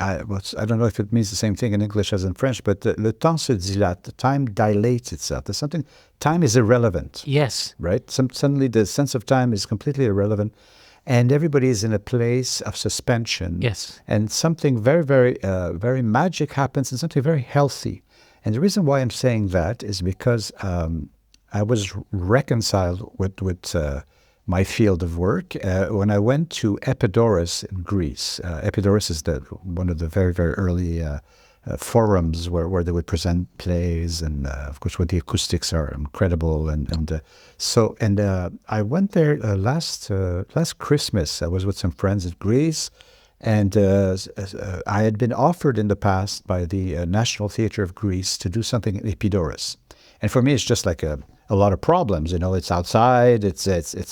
I don't know if it means the same thing in English as in French, but le temps se dilate. The time dilates itself. There's something. Time is irrelevant. Yes. Right. Suddenly the sense of time is completely irrelevant. And everybody is in a place of suspension. Yes. And something very, very, very magic happens, and something very healthy. And the reason why I'm saying that is because I was reconciled with my field of work when I went to Epidaurus in Greece. Epidaurus is one of the very, very early forums where they would present plays, and of course, where the acoustics are incredible. And I went there last Christmas. I was with some friends in Greece, and I had been offered in the past by the National Theatre of Greece to do something in Epidaurus. And for me, it's just like a lot of problems. It's outside. It's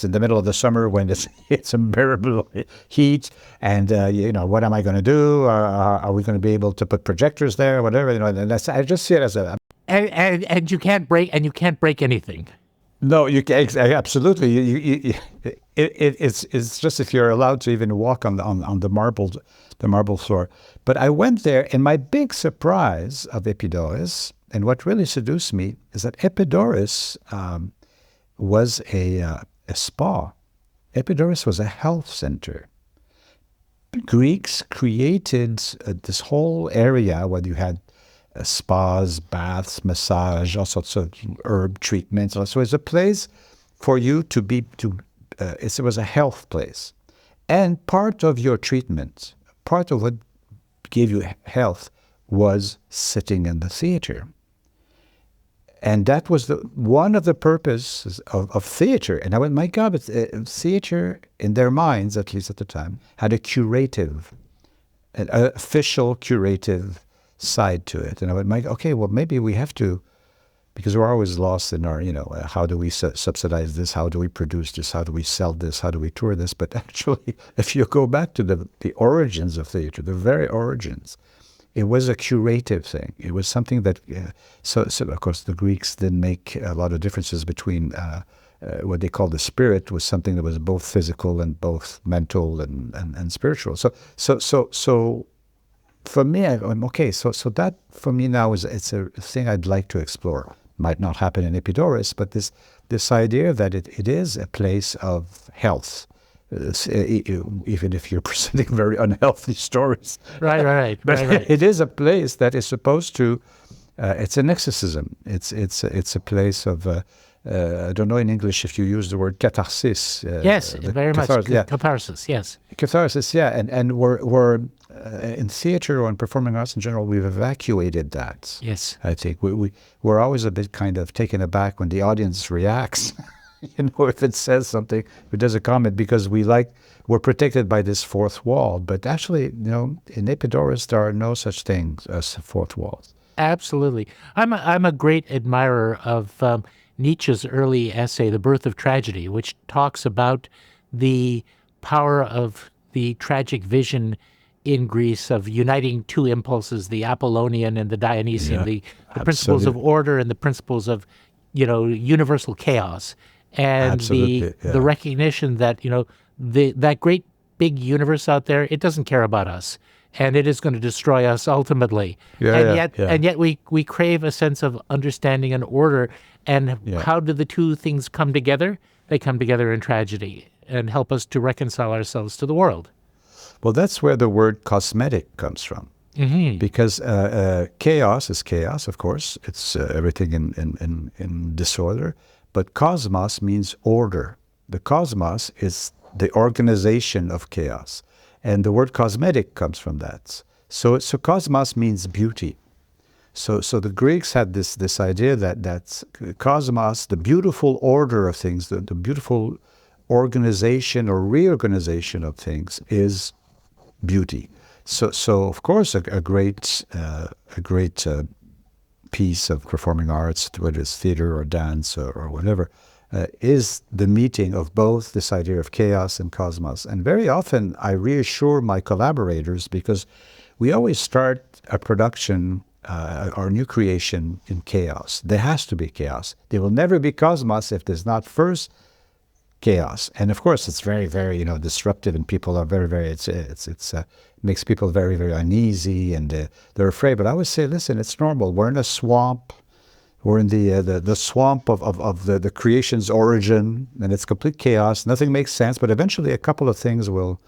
in the middle of the summer when it's unbearable heat. And what am I going to do? Are we going to be able to put projectors there? Whatever. And I just see it as a and you can't break anything. No, you can absolutely. It's just if you're allowed to even walk on the marble floor. But I went there, and my big surprise of Epidaurus, and what really seduced me, is that Epidaurus was a spa. Epidaurus was a health center. Greeks created this whole area where you had spas, baths, massage, all sorts of herb treatments. So it's a place for you to be. It was a health place, and part of your treatment, part of what gave you health, was sitting in the theater. And that was one of the purposes of theater. And I went, my God, theater, in their minds, at least at the time, had a curative, an official curative side to it. And I went, okay, well, maybe we have to, because we're always lost in our, how do we subsidize this? How do we produce this? How do we sell this? How do we tour this? But actually, if you go back to the origins of theater, the very origins, it was a curative thing. It was something that, so of course the Greeks didn't make a lot of differences between what they called the spirit was something that was both physical and both mental and spiritual. So for me, I'm okay. So that for me now it's a thing I'd like to explore. Might not happen in Epidaurus, but this idea that it is a place of health, even if you're presenting very unhealthy stories. Right. But Right. it is a place that is supposed to. It's an exorcism. It's a place of. I don't know in English if you use the word catharsis. Yes, very much. Yeah. Catharsis, yes. Catharsis, yeah, and we're in theater or in performing arts in general, we've evacuated that. Yes. I think we're always a bit kind of taken aback when the audience reacts. If it says something, if it does a comment, because we're protected by this fourth wall. But actually, in Epidaurus, there are no such things as fourth walls. Absolutely. I'm a great admirer of Nietzsche's early essay, The Birth of Tragedy, which talks about the power of the tragic vision in Greece of uniting two impulses, the Apollonian and the Dionysian, the principles of order and the principles of, universal chaos. And the recognition that, that great big universe out there, it doesn't care about us. And it is going to destroy us ultimately. And yet we crave a sense of understanding and order. And how do the two things come together? They come together in tragedy and help us to reconcile ourselves to the world. Well, that's where the word cosmetic comes from. Mm-hmm. Because chaos is chaos, of course. It's everything in disorder. But cosmos means order. The cosmos is the organization of chaos. And the word cosmetic comes from that. So cosmos means beauty. So the Greeks had this idea that cosmos, the beautiful order of things, the beautiful organization or reorganization of things, is beauty. So of course a great piece of performing arts, whether it's theater or dance or whatever, is the meeting of both this idea of chaos and cosmos. And very often I reassure my collaborators, because we always start a production or new creation in chaos. There has to be chaos. There will never be cosmos if there's not first chaos. And of course, it's very, very disruptive, and people are very, very. It's makes people very, very uneasy, and they're afraid. But I always say, listen, it's normal. We're in a swamp. We're in the swamp of the creation's origin, and it's complete chaos. Nothing makes sense, but eventually a couple of things will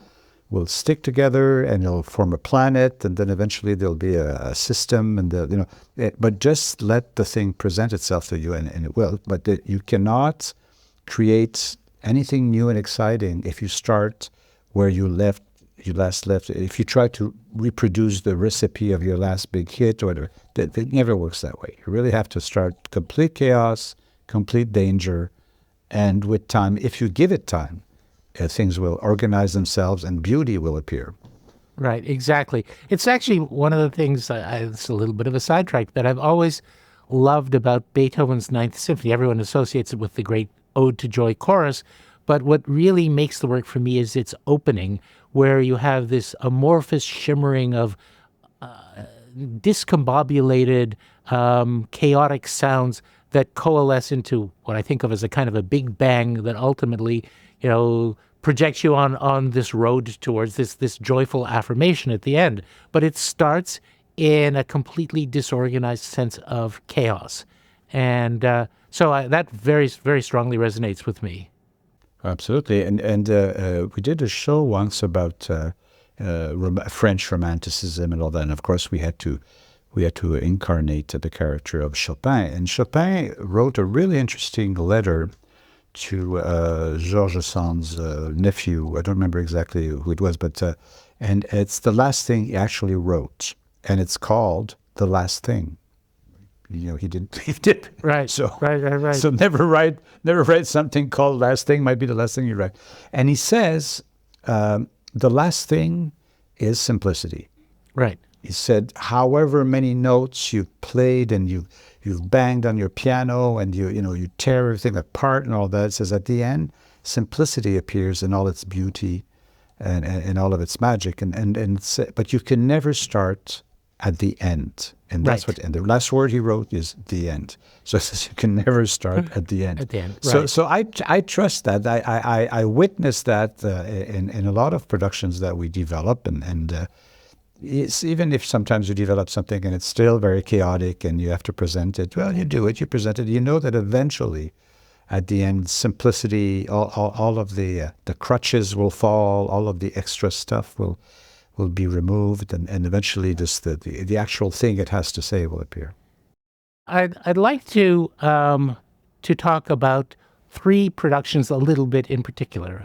stick together, and it'll form a planet, and then eventually there'll be a system, and but just let the thing present itself to you, and it will. But you cannot create anything new and exciting if you start where you last left. If you try to reproduce the recipe of your last big hit or whatever, it never works that way. You really have to start complete chaos, complete danger, and with time, if you give it time, things will organize themselves and beauty will appear. Right, exactly. It's actually one of the things, it's a little bit of a sidetrack, that I've always loved about Beethoven's Ninth Symphony. Everyone associates it with the great Ode to Joy chorus, but what really makes the work for me is its opening, where you have this amorphous shimmering of discombobulated, chaotic sounds that coalesce into what I think of as a kind of a big bang that ultimately, projects you on this road towards this joyful affirmation at the end. But it starts in a completely disorganized sense of chaos. And so that very, very strongly resonates with me. Absolutely. And we did a show once about French Romanticism and all that. And of course, we had to incarnate the character of Chopin. And Chopin wrote a really interesting letter to Georges Sand's nephew. I don't remember exactly who it was, but and it's the last thing he actually wrote, and it's called The Last Thing. He did. Right. So right. So never write something called last thing. Might be the last thing you write. And he says the last thing is simplicity. Right. He said, however many notes you've played and you've banged on your piano and you tear everything apart and all that, it says at the end, simplicity appears in all its beauty and all of its magic. But you can never start at the end. And that's right. and the last word he wrote is the end. So it says you can never start at the end. At the end, right. So I trust that. I witnessed that in a lot of productions that we develop, and it's, even if sometimes you develop something and it's still very chaotic and you have to present it, well, you do it, you present it. You know that eventually, at the end, simplicity, all of the crutches will fall, all of the extra stuff will be removed, and eventually just the actual thing it has to say will appear. I'd like to talk about three productions a little bit in particular.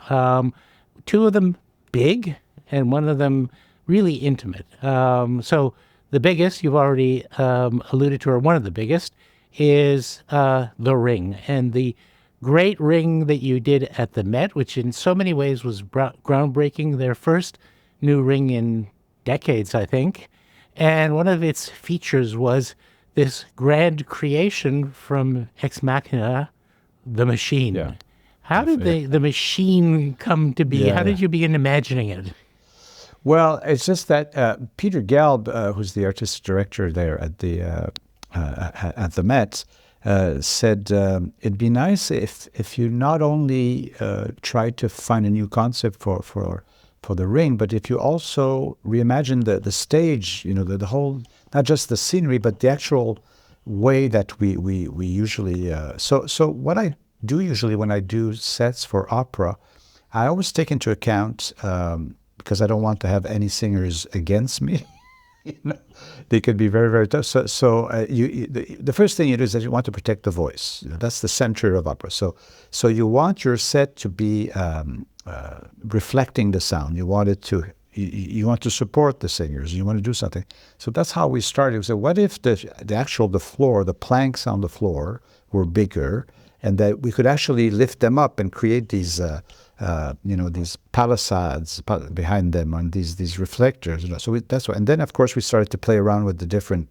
Two of them big, and one of them really intimate. So the biggest, you've already alluded to, or one of the biggest, is The Ring, and the great ring that you did at the Met, which in so many ways was groundbreaking, their first new ring in decades, I think. And one of its features was this grand creation from Ex Machina, the machine. Yeah. How did the machine come to be? Yeah, How did you begin imagining it? Well, it's just that Peter Gelb, who's the artistic director there at the Met, said it'd be nice if you not only try to find a new concept for the ring, but if you also reimagine the stage, the whole, not just the scenery, but the actual way that we usually. So what I do usually when I do sets for opera, I always take into account. Because I don't want to have any singers against me. They could be very, very tough. So the first thing you do is that you want to protect the voice. That's the center of opera. So you want your set to be reflecting the sound. You want it to. You want to support the singers. You want to do something. So that's how we started. So what if the floor, the planks on the floor were bigger, and that we could actually lift them up and create these. These palisades behind them on these reflectors. So that's why. And then, of course, we started to play around with the different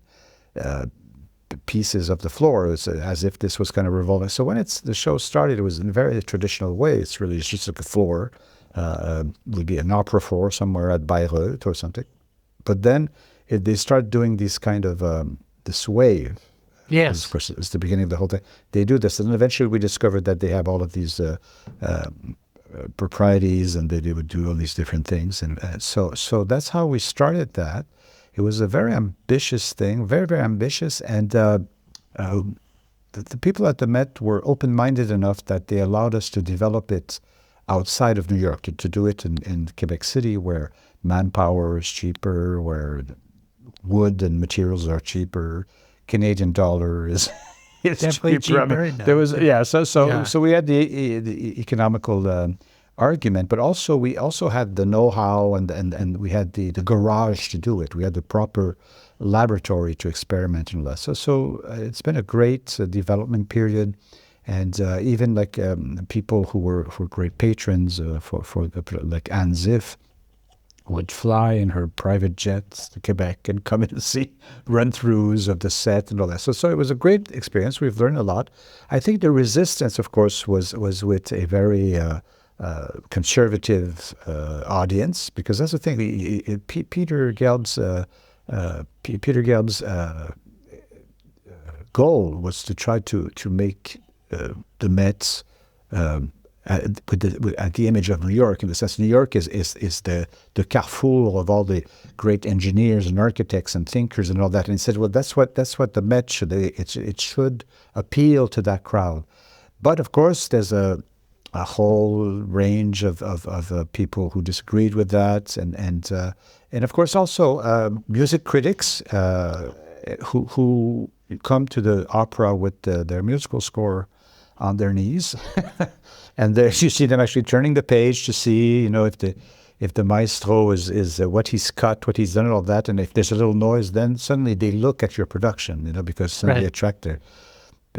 pieces of the floor as if this was kind of revolving. So when the show started, it was in a very traditional way. It's just like a floor. Would be an opera floor somewhere at Bayreuth or something. But then they started doing these kind of this wave. Yes. Of course, it was the beginning of the whole thing. They do this. And eventually we discovered that they have all of these proprieties, and they would do all these different things, and so that's how we started that. It was a very ambitious thing, very, very ambitious, and the people at the Met were open-minded enough that they allowed us to develop it outside of New York, to do it in Quebec City, where manpower is cheaper, where wood and materials are cheaper, Canadian dollar is it's definitely cheaper. There was So we had the economical argument, but also we also had the know-how and we had the garage to do it. We had the proper laboratory to experiment and all that. So it's been a great development period, and even like people who were great patrons like Anne Ziff would fly in her private jets to Quebec and come in and see run-throughs of the set and all that. So it was a great experience. We've learned a lot. I think the resistance, of course, was with a very conservative audience, because that's the thing. Peter Gelb's goal was to try to make the Mets at the image of New York, in the sense New York is the carrefour of all the great engineers and architects and thinkers and all that. And he said, well, that's what the Met should. It should appeal to that crowd. But of course, there's a whole range of people who disagreed with that, and of course also music critics who come to the opera with their musical score on their knees. And there you see them actually turning the page to see, if the maestro is what he's cut, what he's done, and all that. And if there's a little noise, then suddenly they look at your production, because suddenly attract their.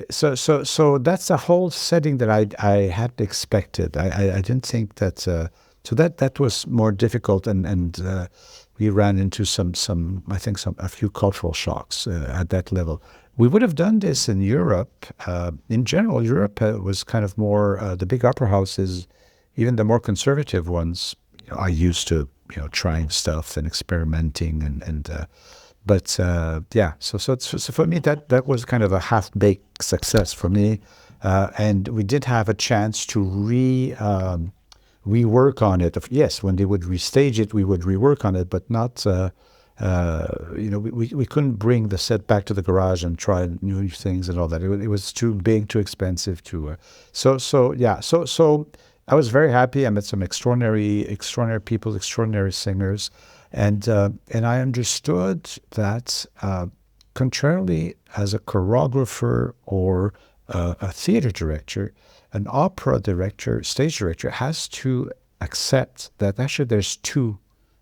So that's a whole setting that I hadn't expected. I didn't think that. So that was more difficult, and we ran into a few cultural shocks at that level. We would have done this in Europe. In general, Europe was kind of more, the big opera houses, even the more conservative ones, are used to, trying stuff and experimenting but for me, that was kind of a half-baked success for me. And we did have a chance to rework on it. Yes, when they would restage it, we would rework on it, but not we couldn't bring the set back to the garage and try new things and all that. It was too big, too expensive. So I was very happy. I met some extraordinary people, extraordinary singers, and I understood that contrarily, as a choreographer or a theater director, an opera director, stage director has to accept that actually there's two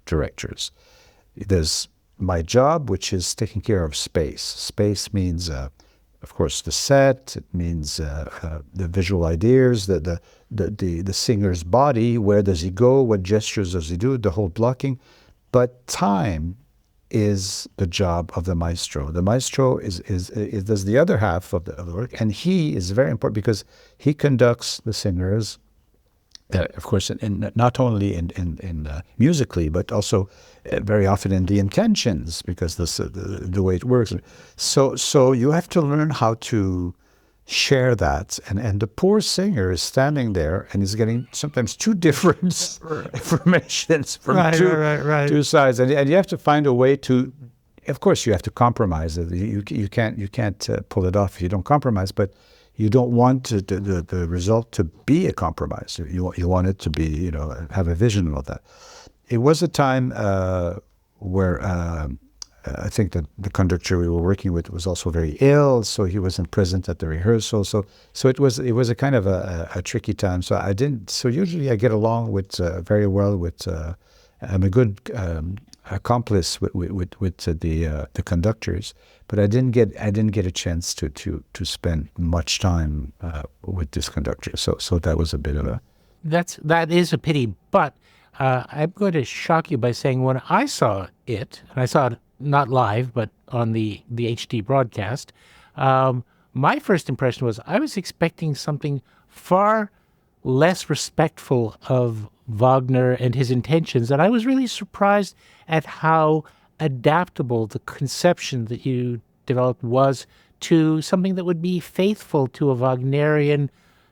directors. There's my job, which is taking care of space. Space means, of course, the set. It means the visual ideas, the singer's body. Where does he go? What gestures does he do? The whole blocking. But time is the job of the maestro. The maestro does the other half of the work, and he is very important because he conducts the singers. Of course, not only in musically, but also very often in the intentions, because the way it works. So you have to learn how to share that, and the poor singer is standing there and is getting sometimes two different informations from two sides, and you have to find a way to. Of course, you have to compromise. You can't pull it off if you don't compromise, but. You don't want the result to be a compromise. You want it to be, have a vision and all that. It was a time where I think that the conductor we were working with was also very ill, so he wasn't present at the rehearsal. So it was a kind of a tricky time. So I didn't. So usually I get along with very well with. I'm a good accomplice with the conductors, but I didn't get a chance to spend much time with this conductor. So that was a bit of a. That is a pity, but I'm going to shock you by saying when I saw it, and I saw it not live, but on the HD broadcast, my first impression was I was expecting something far less respectful of Wagner and his intentions, and I was really surprised at how adaptable the conception that you developed was to something that would be faithful to a Wagnerian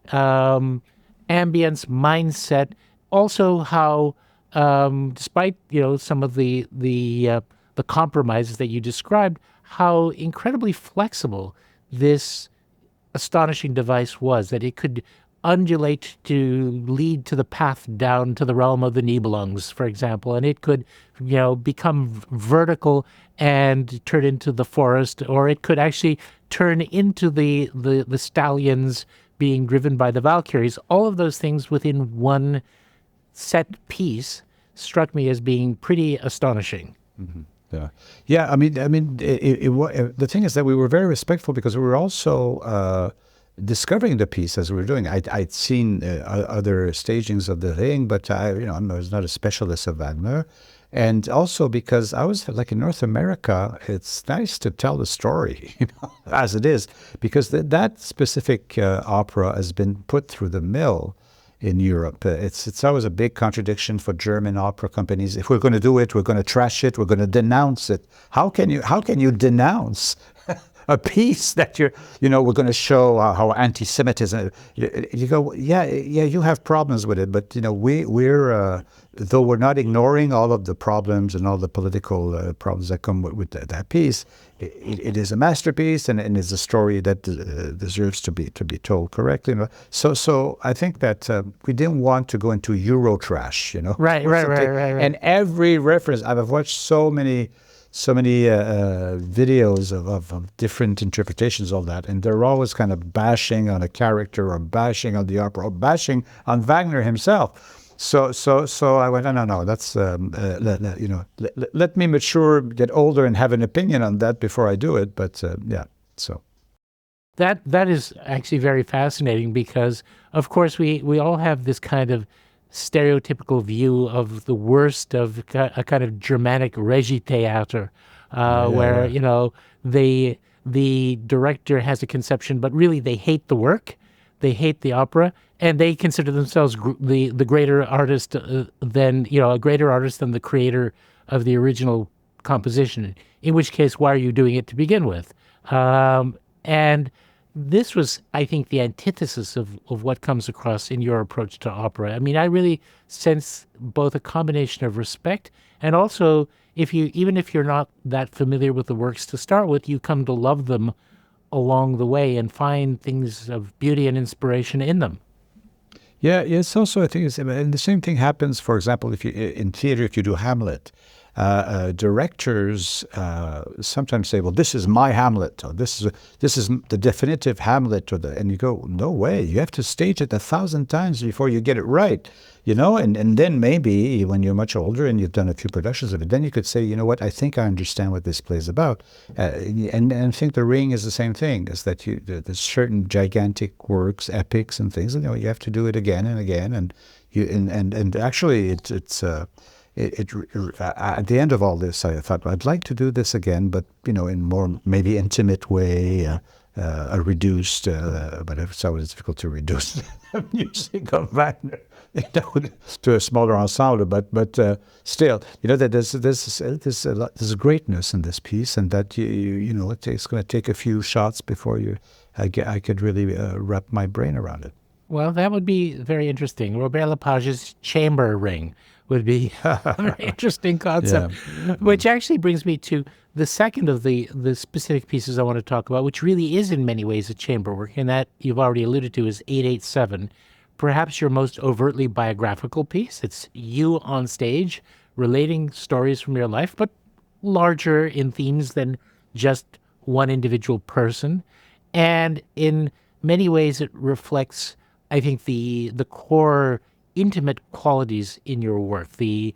ambience, mindset. Also, how despite some of the compromises that you described, how incredibly flexible this astonishing device was, that it could undulate to lead to the path down to the realm of the Nibelungs, for example, and it could, become vertical and turn into the forest, or it could actually turn into the stallions being driven by the Valkyries. All of those things within one set piece struck me as being pretty astonishing. Mm-hmm. Yeah. I mean, the thing is that we were very respectful because we were also discovering the piece as we were doing. I'd seen other stagings of the thing, but I was not a specialist of Wagner. And also because I was like in North America, it's nice to tell the story, as it is, because that specific opera has been put through the mill in Europe. It's always a big contradiction for German opera companies. If we're going to do it, we're going to trash it, we're going to denounce it. How can you denounce a piece that we're going to show how anti-Semitism? You go, yeah, you have problems with it, but we're though we're not ignoring all of the problems and all the political problems that come with that piece. It is a masterpiece, and it's a story that deserves to be told correctly. So I think that we didn't want to go into Euro trash, Right. And every reference, I've watched so many videos of different interpretations of that, and they're always kind of bashing on a character or bashing on the opera or bashing on Wagner himself. So I went, no, that's let me mature, get older, and have an opinion on that before I do it. But so that is actually very fascinating because, of course, we all have this kind of stereotypical view of the worst of a kind of Germanic Regie Theater, where the director has a conception, but really they hate the work, they hate the opera, and they consider themselves the greater artist than a greater artist than the creator of the original composition. In which case, why are you doing it to begin with? And this was, I think, the antithesis of what comes across in your approach to opera. I mean, I really sense both a combination of respect and also even if you're not that familiar with the works to start with, you come to love them along the way and find things of beauty and inspiration in them. Yeah, it's also, I think, and the same thing happens, for example, if you in theater, if you do Hamlet, directors sometimes say, "Well, this is my Hamlet," or this is the definitive Hamlet," and you go, "No way! You have to stage it 1,000 times before you get it right." And then maybe when you're much older and you've done a few productions of it, then you could say, "You know what? I think I understand what this play is about." And I think The Ring is the same thing. Is that there's certain gigantic works, epics, and things. You have to do it again and again, and actually it's. At the end of all this, I thought, well, I'd like to do this again, but in more maybe intimate way, a reduced. But it's always difficult to reduce the music of Wagner, to a smaller ensemble. But still, that there's greatness in this piece, and that it's going to take a few shots before I could really wrap my brain around it. Well, that would be very interesting. Robert Lepage's chamber ring would be a very interesting concept, which actually brings me to the second of the specific pieces I want to talk about, which really is in many ways a chamber work, and that you've already alluded to is 887, perhaps your most overtly biographical piece. It's you on stage relating stories from your life, but larger in themes than just one individual person. And in many ways, it reflects, I think, the core intimate qualities in your work, the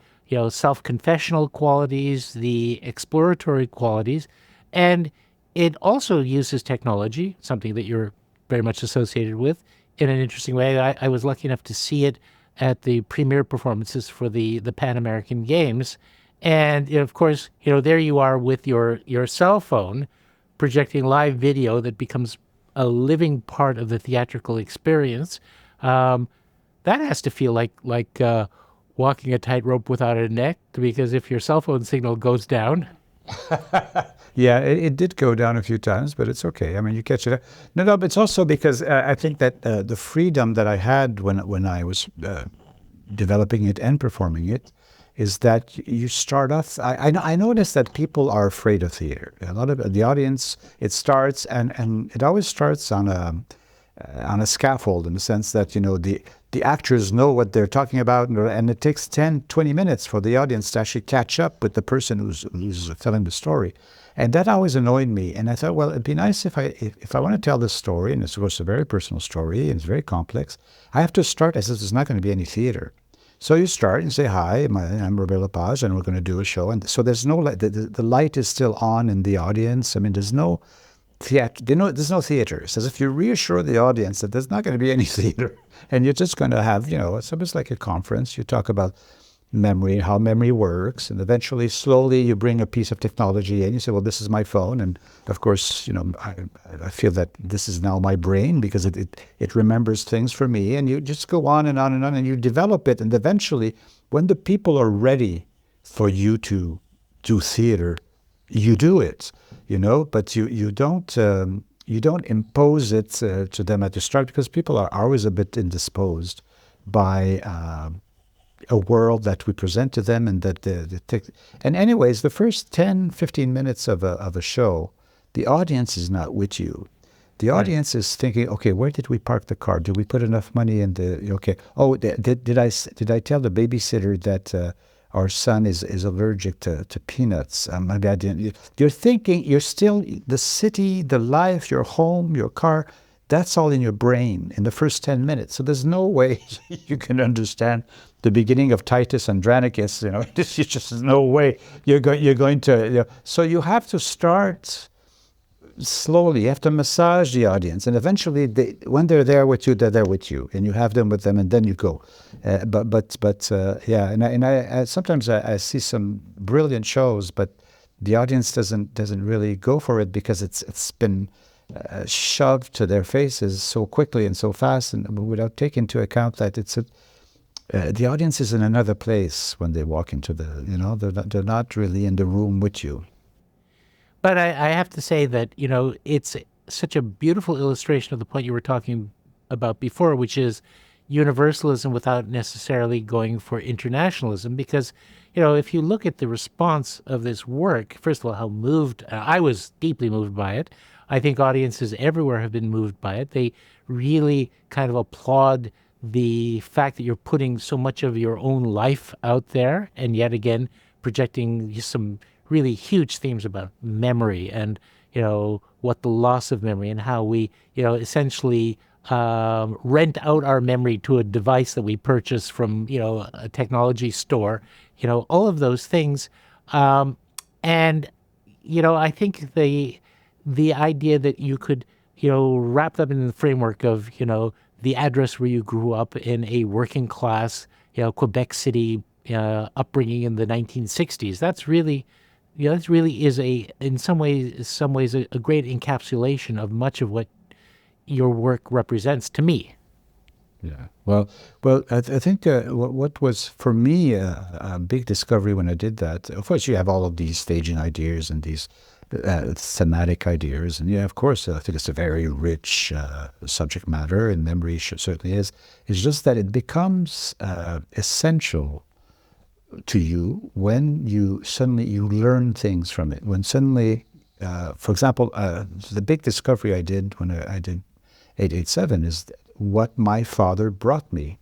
self-confessional qualities, the exploratory qualities, and it also uses technology, something that you're very much associated with, in an interesting way. I was lucky enough to see it at the premiere performances for the Pan American Games, and of course, there you are with your cell phone projecting live video that becomes a living part of the theatrical experience. That has to feel like walking a tightrope without a neck, because if your cell phone signal goes down. Yeah, it did go down a few times, but it's okay. I mean, you catch it. No, but it's also because I think that the freedom that I had when I was developing it and performing it is that you start off. I noticed that people are afraid of theater. A lot of the audience, it starts and it always starts on a scaffold, in the sense that the actors know what they're talking about, and it takes 10, 20 minutes for the audience to actually catch up with the person who's telling the story. And that always annoyed me. And I thought, well, it'd be nice if I want to tell this story, and it's, of course, a very personal story, and it's very complex, I have to start as if there's not going to be any theater. So you start and say, "Hi, I'm Robert Lepage, and we're going to do a show." And so there's no light. The light is still on in the audience. I mean, there's no theater. There's no theater. It's as if you reassure the audience that there's not going to be any theater, and you're just going to have, it's almost like a conference. You talk about memory, how memory works, and eventually, slowly, you bring a piece of technology in. You say, "Well, this is my phone," and of course, I feel that this is now my brain, because it remembers things for me, and you just go on and on and on, and you develop it, and eventually, when the people are ready for you to do theater, you do it, but you don't impose it to them at the start, because people are always a bit indisposed by a world that we present to them, and that and anyways, the first 10, 15 minutes of a show, the audience is not with you. The audience is thinking, okay, where did we park the car? Did we put enough money in okay? Oh, did I tell the babysitter that our son is allergic to peanuts? Maybe I didn't. You're thinking, you're still, the city, the life, your home, your car, that's all in your brain in the first 10 minutes. So there's no way you can understand the beginning of Titus Andronicus. There's just no way you're going to. So you have to start slowly. You have to massage the audience, and eventually, when they're there with you, they're there with you, and you have them with them, and then you go. Yeah, and I sometimes I see some brilliant shows, but the audience doesn't really go for it, because it's been shoved to their faces so quickly and so fast, and without taking into account that the audience is in another place when they walk into they're not really in the room with you. But I have to say that, it's such a beautiful illustration of the point you were talking about before, which is universalism without necessarily going for internationalism, because if you look at the response of this work, first of all, how moved, I was deeply moved by it. I think audiences everywhere have been moved by it. They really kind of applaud the fact that you're putting so much of your own life out there, and yet again, projecting some really huge themes about memory and, what the loss of memory and how we, essentially rent out our memory to a device that we purchase from, a technology store, all of those things. And, I think the idea that you could, wrap them in the framework of, the address where you grew up in a working class, Quebec City upbringing in the 1960s, that's really is in some ways a great encapsulation of much of what your work represents to me. Yeah. Well, I think what was for me a big discovery when I did that. Of course, you have all of these staging ideas and these thematic ideas, and yeah, of course, I think it's a very rich subject matter, and memory certainly is. It's just that it becomes essential to you when you learn things from it. When suddenly, for example, the big discovery I did when I did 887 is what my father brought me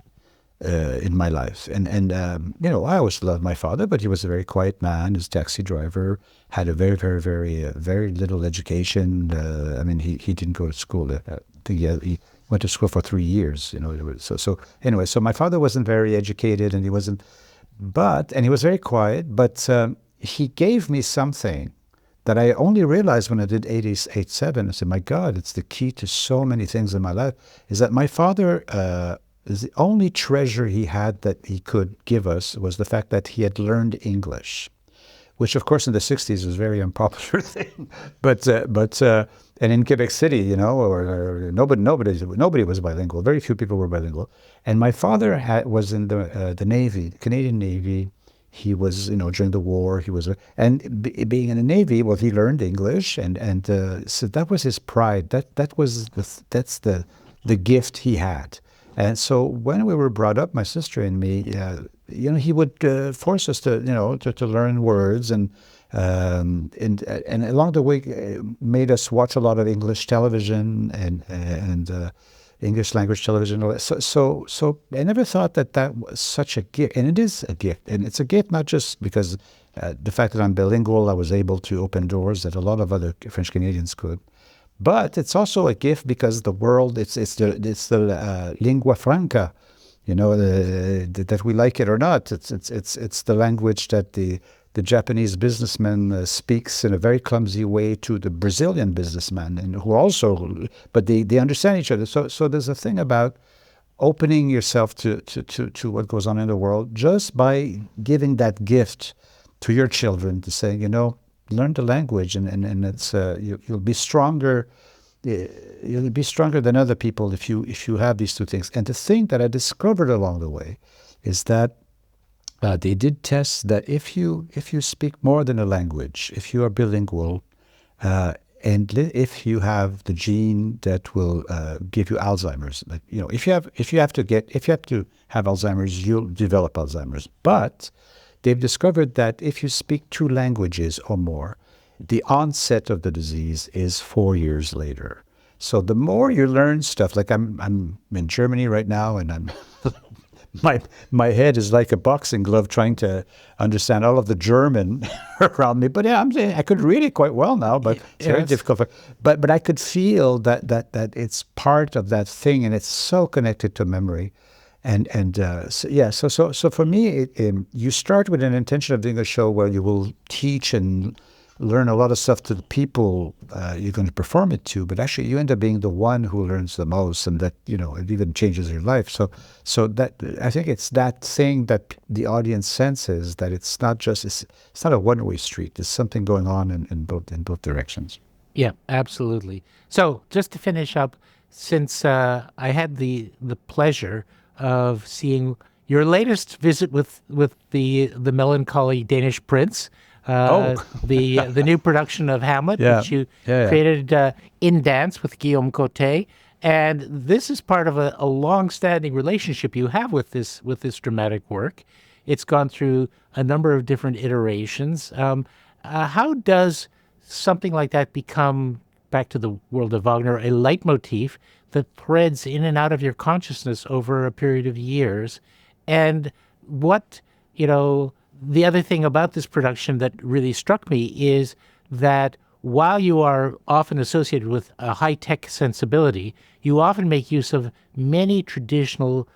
in my life. And I always loved my father, but he was a very quiet man. He was a taxi driver, had a very, very, very, very little education. He didn't go to school. I think he went to school for 3 years. So my father wasn't very educated, and he was very quiet, but he gave me something that I only realized when I did 887. I said, my God, it's the key to so many things in my life, is that my father, is the only treasure he had that he could give us was the fact that he had learned English, which of course in the 60s was a very unpopular thing. But and in Quebec City, nobody was bilingual. Very few people were bilingual. And my father was in the Navy, the Canadian Navy. He was, during the war, being in the Navy, well, he learned English, and so that was his pride. That's the gift he had. And so when we were brought up, my sister and me, he would force us to learn words, and along the way made us watch a lot of English television and English language television. So I never thought that was such a gift, and it is a gift, and it's a gift not just because the fact that I'm bilingual, I was able to open doors that a lot of other French Canadians could. But it's also a gift because the world, it's the lingua franca, that we like it or not. It's the language that the Japanese businessman speaks in a very clumsy way to the Brazilian businessman, and but they understand each other. So there's a thing about opening yourself to what goes on in the world just by giving that gift to your children, to say, learn the language, and it's you'll be stronger. You'll be stronger than other people if you have these two things. And the thing that I discovered along the way is that they did tests that if you speak more than a language, if you are bilingual, and if you have the gene that will give you Alzheimer's, if you have to have Alzheimer's, you'll develop Alzheimer's. But they've discovered that if you speak 2 languages or more, the onset of the disease is 4 years later. So the more you learn stuff, like I'm in Germany right now, and I'm my head is like a boxing glove trying to understand all of the German around me. But yeah, I could read it quite well now, but it's very difficult. But I could feel that it's part of that thing, and it's so connected to memory. So for me, you start with an intention of doing a show where you will teach and learn a lot of stuff to the people you're going to perform it to, but actually you end up being the one who learns the most, and that it even changes your life. So that I think it's that thing that the audience senses, that it's not a one-way street. There's something going on in both directions. Yeah, absolutely. So just to finish up, since I had the pleasure of seeing your latest visit with the melancholy Danish prince, the new production of Hamlet, which you created in dance with Guillaume Cote, and this is part of a long-standing relationship you have with this dramatic work. It's gone through a number of different iterations. How does something like that become, back to the world of Wagner, a leitmotif that threads in and out of your consciousness over a period of years? And what, the other thing about this production that really struck me is that while you are often associated with a high-tech sensibility, you often make use of many traditional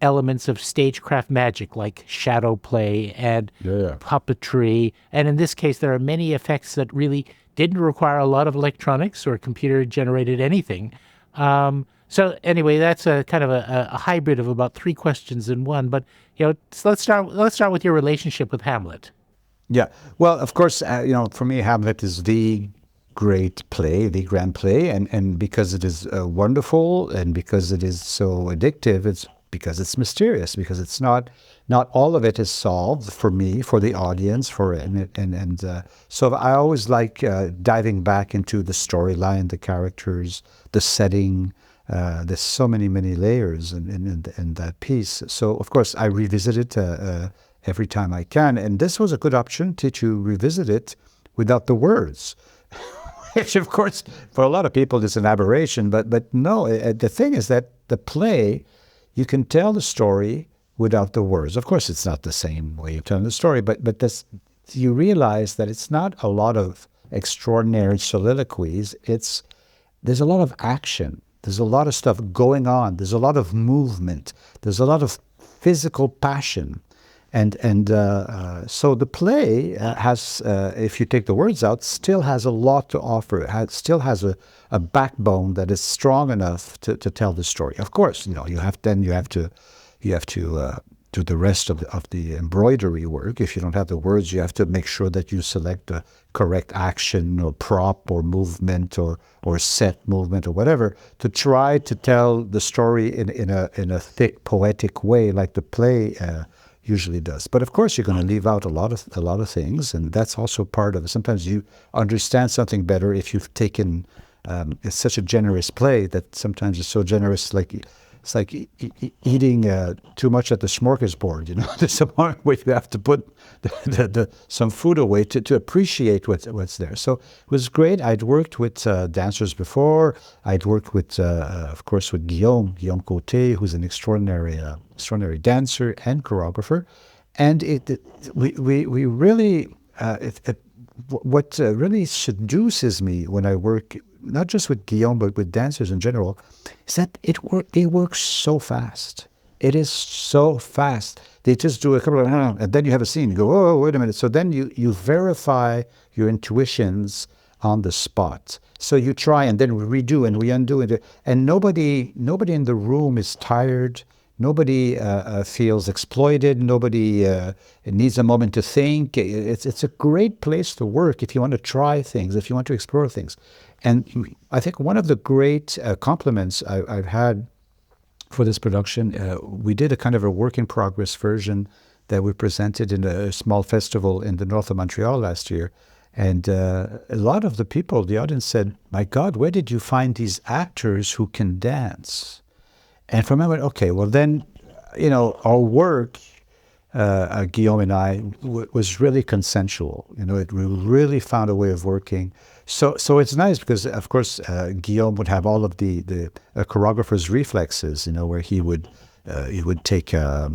elements of stagecraft magic, like shadow play and puppetry. And in this case, there are many effects that really didn't require a lot of electronics or computer-generated anything. So anyway, that's a kind of a hybrid of about three questions in one. But so let's start with your relationship with Hamlet. Yeah. Well, of course, for me, Hamlet is the great play, the grand play, and because it is wonderful, and because it is so addictive, it's because it's mysterious, because it's not all of it is solved for me, for the audience, so I always like diving back into the storyline, the characters, the setting. There's so many layers in that piece. So of course I revisit it every time I can, and this was a good opportunity to revisit it without the words. Which, of course, for a lot of people is an aberration, but no, the thing is that the play, you can tell the story without the words. Of course, it's not the same way of telling the story, but you realize that it's not a lot of extraordinary soliloquies. There's a lot of action. There's a lot of stuff going on. There's a lot of movement. There's a lot of physical passion. And so the play has, if you take the words out, still has a lot to offer. It still has a backbone that is strong enough to tell the story. Of course, you have to do the rest of the embroidery work. If you don't have the words, you have to make sure that you select the correct action or prop or movement or set movement or whatever to try to tell the story in a thick poetic way, like the play usually does. But of course, you're going to leave out a lot of things, and that's also part of it. Sometimes you understand something better if you've taken. It's such a generous play that sometimes it's so generous, it's like eating too much at the smorgasbord. There's a point where you have to put some food away to appreciate what's there. So it was great. I'd worked with dancers before. I'd worked with, of course, with Guillaume Côté, who's an extraordinary dancer and choreographer. And we really, what really seduces me when I work, not just with Guillaume, but with dancers in general, is that they work so fast. It is so fast. They just do a couple of, and then you have a scene. You go, oh, wait a minute. So then you verify your intuitions on the spot. So you try, and then we redo and we undo it. And nobody in the room is tired. Nobody feels exploited. Nobody needs a moment to think. It's a great place to work if you want to try things, if you want to explore things. And I think one of the great compliments I've had for this production, we did a kind of a work-in-progress version that we presented in a small festival in the north of Montreal last year. And a lot of the people, the audience said, my God, where did you find these actors who can dance? And for me, I went, okay, well then, our work, Guillaume and I, was really consensual. We really found a way of working. So it's nice because, of course, Guillaume would have all of the choreographer's reflexes, where he would take a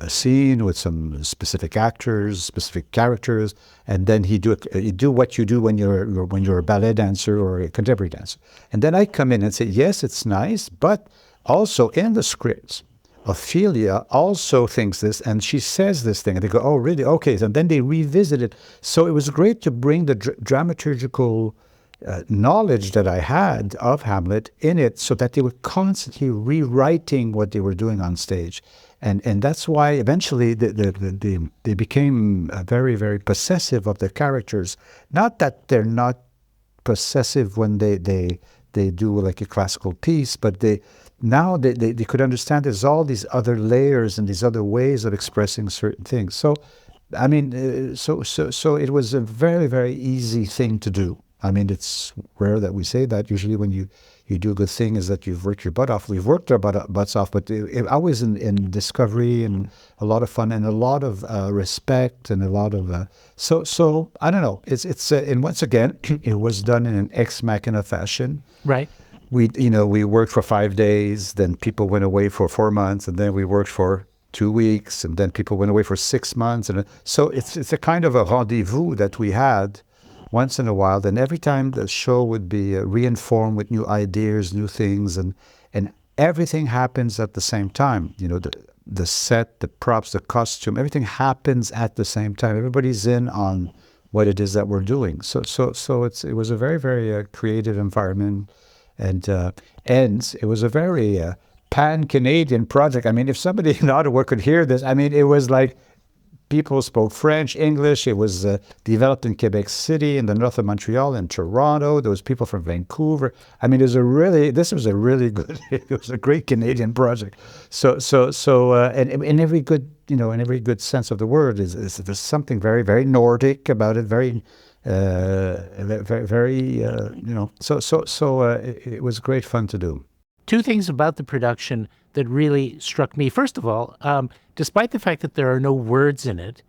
scene with some specific actors, specific characters, and then you do what you do when you're a ballet dancer or a contemporary dancer. And then I come in and say, yes, it's nice, but also in the scripts, Ophelia also thinks this, and she says this thing, and they go, oh, really? Okay. And then they revisit it. So it was great to bring the dramaturgical knowledge that I had of Hamlet in it, so that they were constantly rewriting what they were doing on stage. And that's why eventually they became very, very possessive of the characters. Not that they're not possessive when they do like a classical piece, but they could understand there's all these other layers and these other ways of expressing certain things. So, I mean, so it was a very, very easy thing to do. I mean, it's rare that we say that. Usually when you do a good thing is that you've worked your butt off. We've worked our butts off, but always in discovery and a lot of fun and a lot of respect and a lot of so I don't know. It's and once again it was done in an ex machina fashion. Right. We worked for 5 days, then people went away for 4 months, and then we worked for 2 weeks, and then people went away for 6 months, and so it's a kind of a rendezvous that we had once in a while. Then every time the show would be reinformed with new ideas, new things, and everything happens at the same time. The set, the props, the costume, everything happens at the same time. Everybody's in on what it is that we're doing. So it was a very, very creative environment, and it was a very pan-Canadian project. I mean, if somebody in Ottawa could hear this, I mean, it was like people spoke French, English. It was developed in Quebec City, in the north of Montreal, in Toronto. There was people from Vancouver. I mean, this was a really good, it was a great Canadian project. And in every good, in every good sense of the word, there's something very, very Nordic about it, very, very, it was great fun to do. Two things about the production that really struck me. First of all, despite the fact that there are no words in it,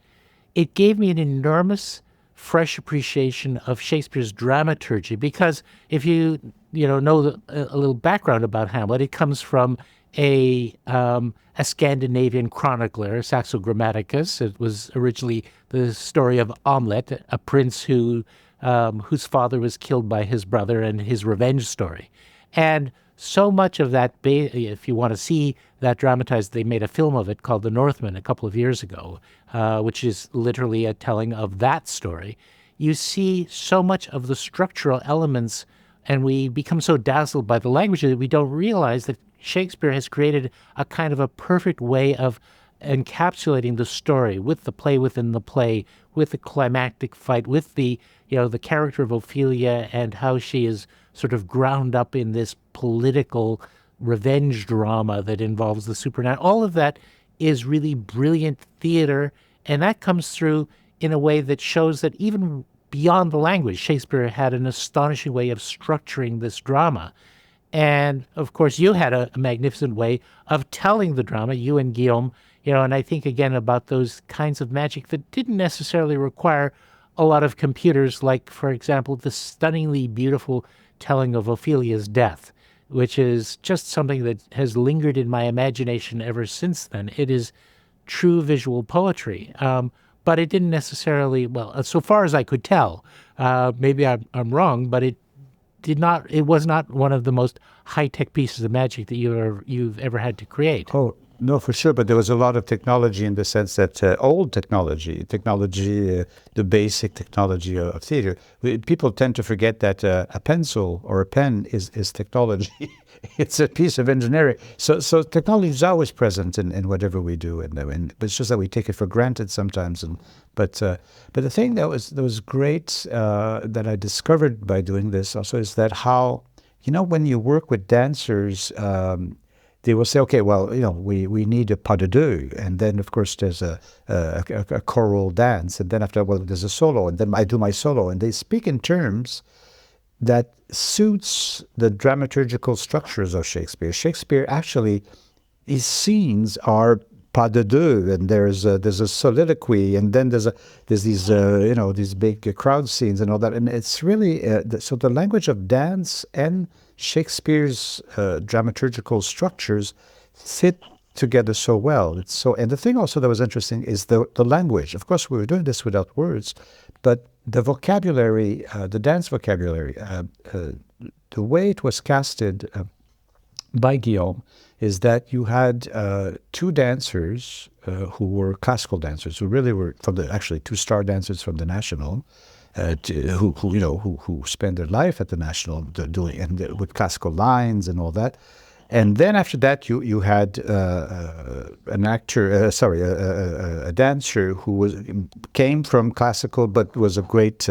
it gave me an enormous, fresh appreciation of Shakespeare's dramaturgy. Because if you know a little background about Hamlet, it comes from a Scandinavian chronicler, Saxo Grammaticus. It was originally the story of Hamlet, a prince whose father was killed by his brother, and his revenge story. And so much of that, if you want to see that dramatized, they made a film of it called The Northman a couple of years ago, which is literally a telling of that story. You see so much of the structural elements, and we become so dazzled by the language that we don't realize that Shakespeare has created a kind of a perfect way of encapsulating the story with the play within the play, with the climactic fight, with the character of Ophelia and how she is sort of ground up in this political revenge drama that involves the supernatural. All of that is really brilliant theater, and that comes through in a way that shows that even beyond the language, Shakespeare had an astonishing way of structuring this drama. And of course, you had a magnificent way of telling the drama, you and Guillaume, and I think again about those kinds of magic that didn't necessarily require a lot of computers, like, for example, the stunningly beautiful telling of Ophelia's death, which is just something that has lingered in my imagination ever since then. It is true visual poetry, but it didn't necessarily, well, so far as I could tell, maybe I'm wrong, but it was not one of the most high-tech pieces of magic that you've ever had to create. Oh, no, for sure. But there was a lot of technology in the sense that old technology, the basic technology of theater. People tend to forget that a pencil or a pen is technology. It's a piece of engineering. So technology is always present in whatever we do, and it's just that we take it for granted sometimes. But the thing that was great that I discovered by doing this also is that how, when you work with dancers, they will say, okay, well, we need a pas de deux, and then of course there's a choral dance, and then after, well, there's a solo, and then I do my solo, and they speak in terms that suits the dramaturgical structures of Shakespeare. Shakespeare actually, his scenes are pas de deux, and there's a soliloquy, and then there's these these big crowd scenes and all that, and it's really so the language of dance and Shakespeare's dramaturgical structures fit together so well. And the thing also that was interesting is the language. Of course, we were doing this without words, but the vocabulary, the dance vocabulary, the way it was casted by Guillaume is that you had two dancers who were classical dancers, who really were actually two-star dancers from the National, who spend their life at the National doing with classical lines and all that. And then after that, you had an actor, a dancer who came from classical but was a great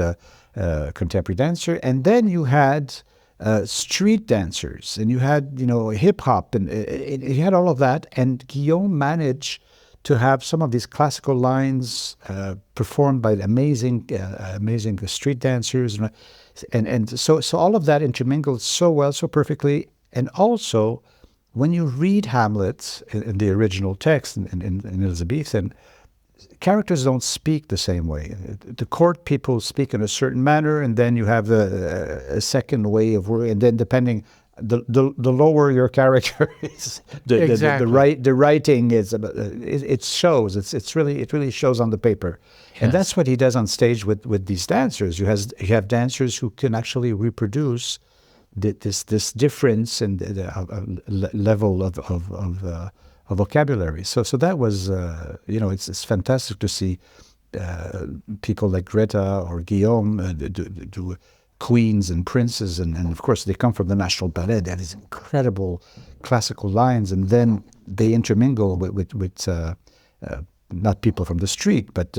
contemporary dancer. And then you had street dancers, and you had hip hop, and you had all of that. And Guillaume managed to have some of these classical lines performed by amazing street dancers, and so all of that intermingled so well, so perfectly. And also, when you read Hamlet in the original text in Elizabethan, characters don't speak the same way. The court people speak in a certain manner, and then you have a second way of wording, and then depending, the lower your character is, the writing is, it shows. It really shows on the paper, yes. And that's what he does on stage with these dancers. You have dancers who can actually reproduce this difference in the level of vocabulary. So that was, it's fantastic to see people like Greta or Guillaume do queens and princes, and of course they come from the National Ballet. They have these incredible classical lines, and then they intermingle with not people from the street, but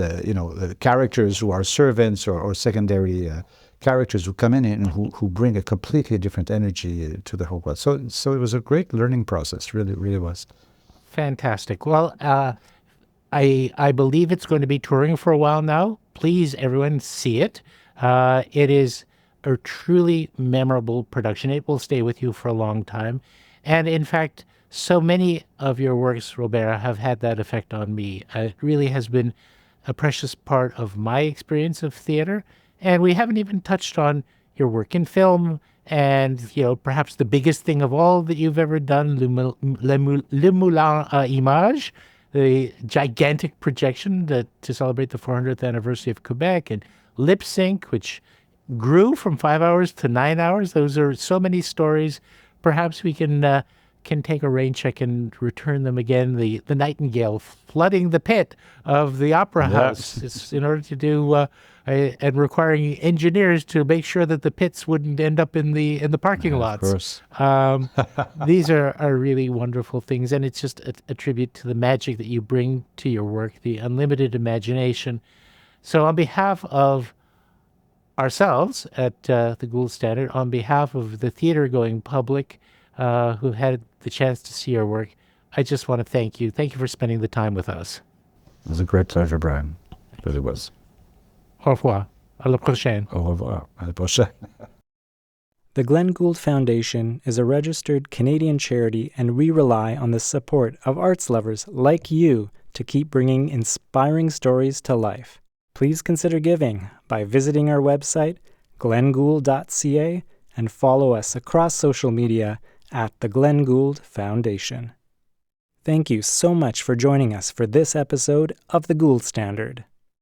characters who are servants or secondary characters who come in and who bring a completely different energy to the whole world. So it was a great learning process, really was. Fantastic. Well, I believe it's going to be touring for a while now. Please, everyone, see it. It is a truly memorable production. It will stay with you for a long time. And in fact, so many of your works, Robert, have had that effect on me. It really has been a precious part of my experience of theater. And we haven't even touched on your work in film, and perhaps the biggest thing of all that you've ever done, Le Moulin à Images, the gigantic projection to celebrate the 400th anniversary of Quebec, and Lip Sync, which grew from 5 hours to 9 hours. Those are so many stories. Perhaps we can take a rain check and return them again. The Nightingale flooding the pit of the Opera House. It's in order to do and requiring engineers to make sure that the pits wouldn't end up in the parking lots. Of course. These are really wonderful things, and it's just a tribute to the magic that you bring to your work, the unlimited imagination. So on behalf of ourselves at the Gould Standard, on behalf of the theater-going public who had the chance to see your work, I just want to thank you. Thank you for spending the time with us. It was a great pleasure, Brian. It really was. Au revoir. À la prochaine. Au revoir. À la prochaine. The Glenn Gould Foundation is a registered Canadian charity, and we rely on the support of arts lovers like you to keep bringing inspiring stories to life. Please consider giving by visiting our website, glenngould.ca, and follow us across social media at the Glenn Gould Foundation. Thank you so much for joining us for this episode of the Gould Standard.